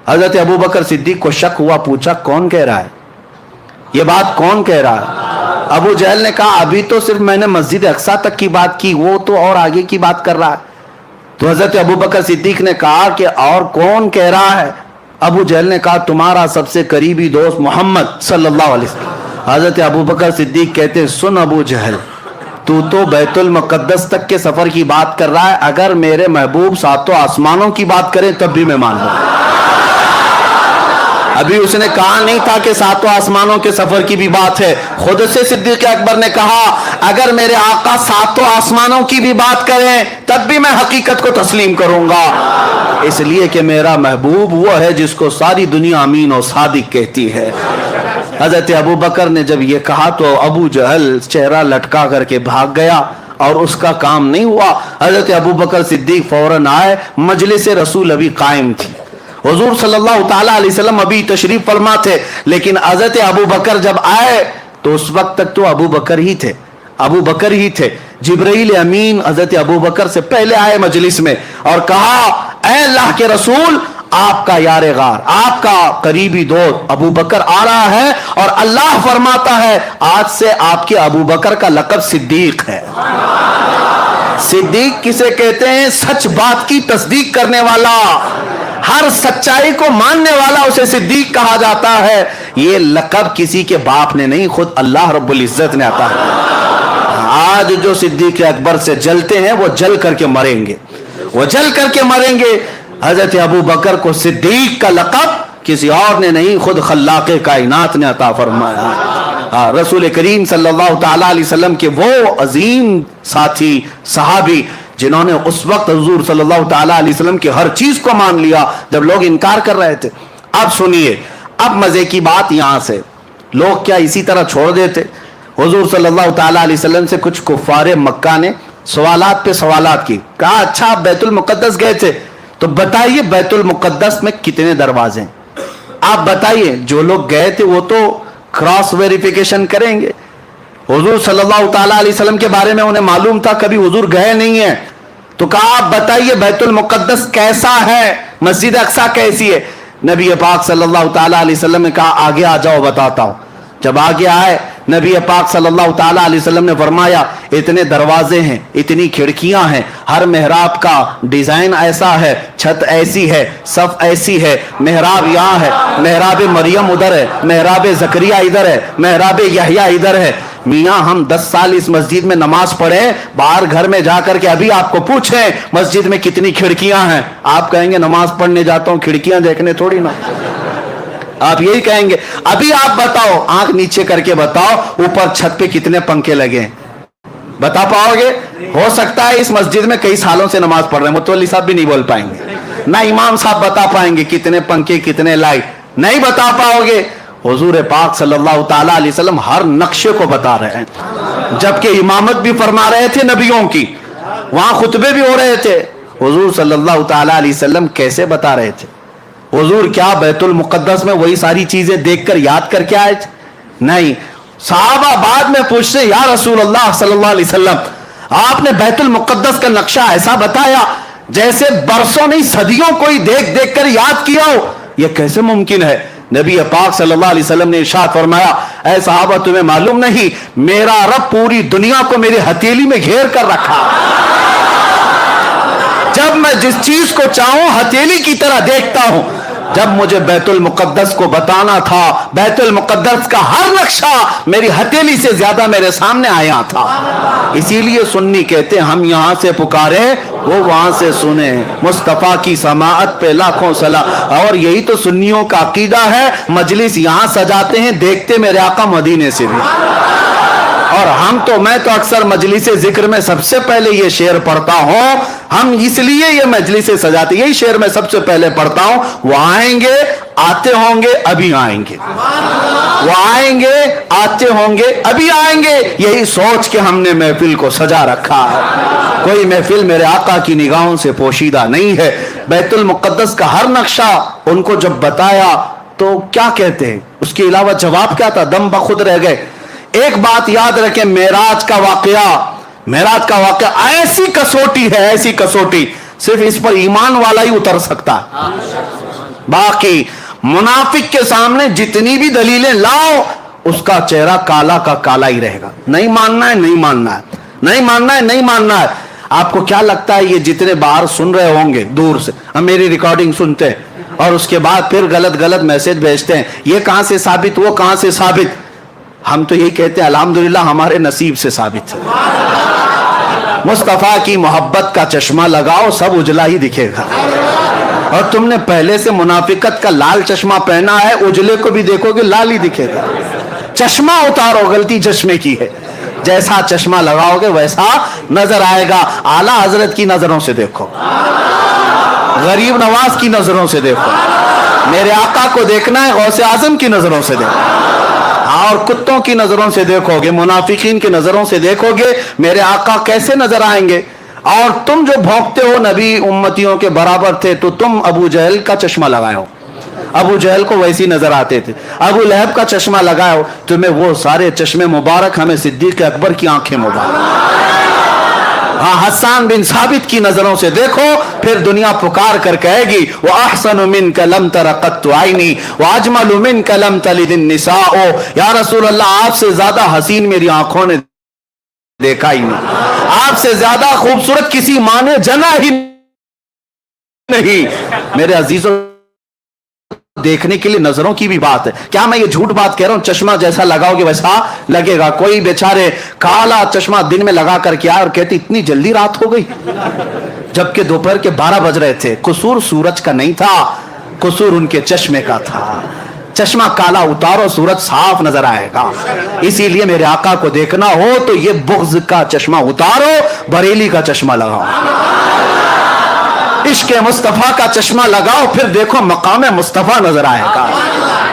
हजरत अबू बकर सिद्दीक को शक हुआ, पूछा कौन कह रहा है ये बात, कौन कह रहा है? अबू जहल ने कहा अभी तो सिर्फ मैंने मस्जिद अक्सा तक की बात की, वो तो और आगे की बात कर रहा है। तो हजरत अबू बकर सिद्दीक ने कहा कि और कौन कह रहा है? अबू जहल ने कहा तुम्हारा सबसे करीबी दोस्त मोहम्मद सल्लल्लाहु अलैहि वसल्लम। हजरत अबू बकर सिद्दीक कहते सुन अबू जहल, तू तो बैतुल मुक़द्दस तक के सफर की बात कर रहा है, अगर मेरे महबूब सातों आसमानों की बात करें तब भी मैं मान लूंगा। अभी उसने कहा नहीं था कि सातों आसमानों के सफर की भी बात है, खुद से सिद्दीक़ अकबर ने कहा अगर मेरे आका सातों आसमानों की भी बात करें तब भी मैं हकीकत को तस्लीम करूंगा, इसलिए कि मेरा महबूब वो है जिसको सारी दुनिया अमीन और सादिक कहती है। हजरत अबू बकर ने जब ये कहा तो अबू जहल चेहरा लटका करके भाग गया और उसका काम नहीं हुआ। हजरत अबू बकर सिद्दीक फौरन आए, मजलिस रसूल अभी कायम थी, हुजूर सल्लल्लाहु ताला अलैहि वसल्लम अभी तशरीफ फरमा थे, लेकिन हजरत अबू बकर जब आए तो उस वक्त तक तो अबू बकर ही थे, अबू बकर ही थे। जिब्राइल अमीन हजरत अबू बकर से पहले आए मजलिस में और कहा ऐ अल्लाह के रसूल, आपका यारे गार, आपका करीबी दोस्त अबू बकर आ रहा है और अल्लाह फरमाता है आज से आपके अबू बकर का लक़ब सिद्दीक है। सिद्दीक किसे कहते हैं? सच बात की तस्दीक करने वाला, हर सच्चाई को मानने वाला उसे सिद्दीक कहा जाता है। ये लक़ब किसी के बाप ने नहीं, खुद अल्लाह रब्बुल इज्जत ने अता किया। आज जो सिद्दीक अकबर से जलते हैं वो जल करके मरेंगे, वो जल करके मरेंगे। हजरत अबू बकर को सिद्दीक का लक़ब किसी और ने नहीं, खुद खल्लाक़े कायनात ने अता फरमाया। रसूल करीम सल्लल्लाहु ताला अलैहि वसल्लम के वो अजीम साथी सहाबी जिन्होंने उस वक्त हुजूर सल्लल्लाहु ताला अलैहि वसल्लम की हर चीज को मान लिया जब लोग इनकार कर रहे थे। अब सुनिए, अब मजे की बात यहां से, लोग क्या इसी तरह छोड़ देते? हुजूर सल्लल्लाहु ताला अलैहि वसल्लम से कुछ कुफ्फारे मक्का ने सवालात पे सवालात की। कहा अच्छा आप बैतुल मुक़द्दस गए थे, तो बताइए बैतुल मुक़द्दस में कितने दरवाजे? आप बताइए। जो लोग गए थे वो तो क्रॉस वेरिफिकेशन करेंगे। हुजूर सल्लल्लाहु ताला अलैहि वसल्लम के बारे में उन्हें मालूम था, कभी हुजूर गए नहीं है, तो कहा आप बताइए बैतुल मुक़द्दस कैसा है, मस्जिद अक्सा कैसी है? नबी पाक सल्लल्लाहु ताला अलैहि वसल्लम ने कहा आगे आ जाओ बताता हूं। जब आगे आए नबी पाक सल्लल्लाहु ताला अलैहि वसल्लम ने फरमाया इतने दरवाजे हैं, इतनी खिड़कियां हैं, हर मेहराब का डिजाइन ऐसा है, छत ऐसी है, सफ ऐसी है, मेहराब यहाँ है, मेहराब मरियम उधर है, मेहराब जकरिया इधर है, मेहराब यहया इधर है। मियाँ हम 10 साल इस मस्जिद में नमाज पढ़े, बाहर घर में जाकर के अभी आपको पूछें मस्जिद में कितनी खिड़कियां हैं, आप कहेंगे नमाज पढ़ने जाता हूं, खिड़कियां देखने थोड़ी ना, आप यही कहेंगे। अभी आप बताओ, आंख नीचे करके बताओ ऊपर छत पे कितने पंखे लगे, बता पाओगे? हो सकता है इस मस्जिद में कई सालों से नमाज पढ़ रहे हैं, मुतवल्ली साहब भी नहीं बोल पाएंगे, ना इमाम साहब बता पाएंगे कितने पंखे कितने लाइट, नहीं बता पाओगे। हुजूर पाक सल्लल्लाहु ताला अलैहि वसल्लम हर नक्शे को बता रहे हैं, जबकि इमामत भी फरमा रहे थे नबियों की, वहां खुतबे भी हो रहे थे। हुजूर सल्लल्लाहु ताला अलैहि वसल्लम कैसे बता रहे थे? हुजूर क्या बैतुल मुक़द्दस में वही सारी चीजें देखकर याद करके आए? नहीं। सहाबा बाद में पूछते, या रसूल अल्लाह सल्लल्लाहु अलैहि वसल्लम, आपने बैतुल मुक़द्दस का नक्शा ऐसा बताया जैसे बरसों नहीं सदियों कोई देख देख कर याद किया हो, यह कैसे मुमकिन है? नबी पाक सल्लल्लाहु अलैहि वसल्लम ने इरशाद फरमाया, ऐ सहाबा तुम्हें मालूम नहीं, मेरा रब पूरी दुनिया को मेरी हथेली में घेर कर रखा। जब मैं जिस चीज को चाहूं हथेली की तरह देखता हूं। जब मुझे बैतुल मुक़द्दस को बताना था, बैतुल मुक़द्दस का हर नक्शा मेरी हथेली से ज्यादा मेरे सामने आया था। इसीलिए सुन्नी कहते हैं, हम यहां से पुकारे वो वहां से सुने, मुस्तफा की समाअत पे लाखों सलाम। और यही तो सुन्नियों का अकीदा है, मजलिस यहां सजाते हैं, देखते मेरे आका मदीने से भी। और मैं तो अक्सर मजलिस जिक्र में सबसे पहले ये शेर पढ़ता हूं, हम इसलिए ये मजलिस सजाते, यही शेर मैं सबसे पहले पढ़ता हूं, वो आएंगे आते होंगे अभी आएंगे, वो आएंगे आते होंगे अभी आएंगे, यही सोच के हमने महफिल को सजा रखा है। कोई महफिल मेरे आका की निगाहों से पोशीदा नहीं है। बैतुल मुक़द्दस का हर नक्शा उनको जब बताया तो क्या कहते हैं, उसके अलावा जवाब क्या था? दम बखुद रह गए। एक बात याद रखें, मेराज का वाकया ऐसी कसौटी है, ऐसी कसौटी सिर्फ इस पर ईमान वाला ही उतर सकता है। बाकी मुनाफिक के सामने जितनी भी दलीलें लाओ, उसका चेहरा काला का काला ही रहेगा। नहीं मानना है, नहीं मानना है, नहीं मानना है, नहीं मानना है। आपको क्या लगता है, ये जितने बाहर सुन रहे होंगे दूर से, हम मेरी रिकॉर्डिंग सुनते हैं और उसके बाद फिर गलत गलत मैसेज भेजते हैं, ये कहां से साबित, वो कहां से साबित। हम तो यही कहते हैं, अल्हम्दुलिल्लाह हमारे नसीब से साबित है। मुस्तफा की मोहब्बत का चश्मा लगाओ, सब उजला ही दिखेगा। और तुमने पहले से मुनाफिकत का लाल चश्मा पहना है, उजले को भी देखोगे लाल ही दिखेगा। चश्मा उतारो, गलती चश्मे की है। जैसा चश्मा लगाओगे वैसा नजर आएगा। आला हजरत की नजरों से देखो, गरीब नवाज की नजरों से देखो, मेरे आका को देखना है गौसे आजम की नजरों से देखो। और कुत्तों की नजरों से देखोगे, मुनाफिकीन की नजरों से देखोगे, मेरे आका कैसे नजर आएंगे। और तुम जो भौंकते हो नबी उम्मतियों के बराबर थे, तो तुम अबू जहल का चश्मा लगाए हो, अबू जहल को वैसी नजर आते थे। अबू लहब का चश्मा लगाए हो, तुम्हें वो सारे चश्मे मुबारक, हमें सिद्दीक अकबर की आंखें मुबारक। हाँ, हसन बिन साबित की नजरों से देखो, फिर दुनिया पुकार कर कहेगी, वो अहसनु मिनका लम तरा कत्तु आइनी व अजमलु मिनका लम तलिदिन निसाओ। या रसूल अल्लाह, आपसे ज्यादा हसीन मेरी आंखों ने देखा ही नहीं, आपसे ज्यादा खूबसूरत किसी माँ ने जना ही नहीं। मेरे अजीजों, देखने के लिए नजरों की भी बात है। क्या मैं ये झूठ बात कह रहा हूं? चश्मा जैसा लगाओगे वैसा लगेगा। कोई बेचारे काला चश्मा दिन में लगा करके आए और कहते इतनी जल्दी रात हो गई, जबकि दोपहर के 12 बज रहे थे। कसूर सूरज का नहीं था, कसूर उनके चश्मे का था। चश्मा काला उतारो, सूरज साफ नजर आएगा। इसीलिए मेरे आका को देखना हो तो ये बुग़्ज़ का चश्मा उतारो, बरेली का चश्मा लगाओ, इश्क़ मुस्तफा का चश्मा लगाओ, फिर देखो मकाम मुस्तफा नजर आएगा।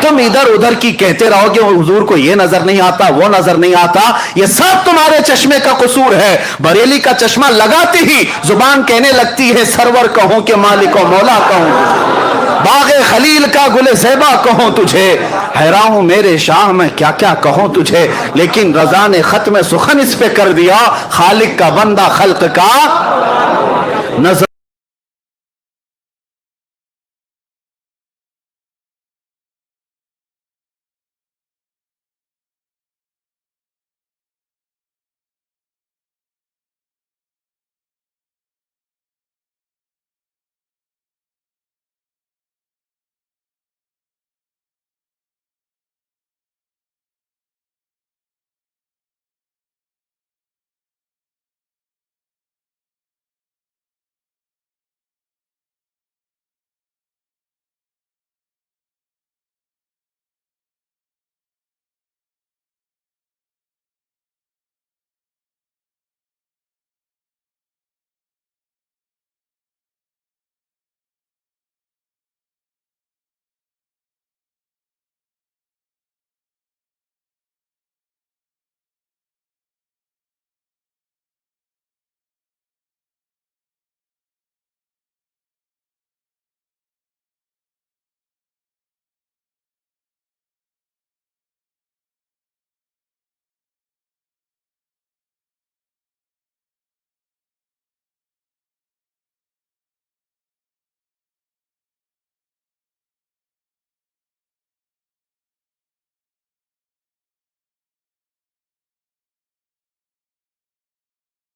तुम इधर उधर की कहते रहोगे, हुजूर को ये नजर नहीं आता, वो नजर नहीं आता, ये सब तुम्हारे चश्मे का कसूर है। बरेली का चश्मा लगाते ही जुबान कहने लगती है, सरवर कहूं कि मालिक व मौला कहूं, बाग़े खलील का गुले ज़ेबा कहूं तुझे, हैरान हूं मेरे शाह में क्या क्या कहूं तुझे। लेकिन रज़ा ने खत्म सुखन इस पे कर दिया, खालिक का बंदा खल्क का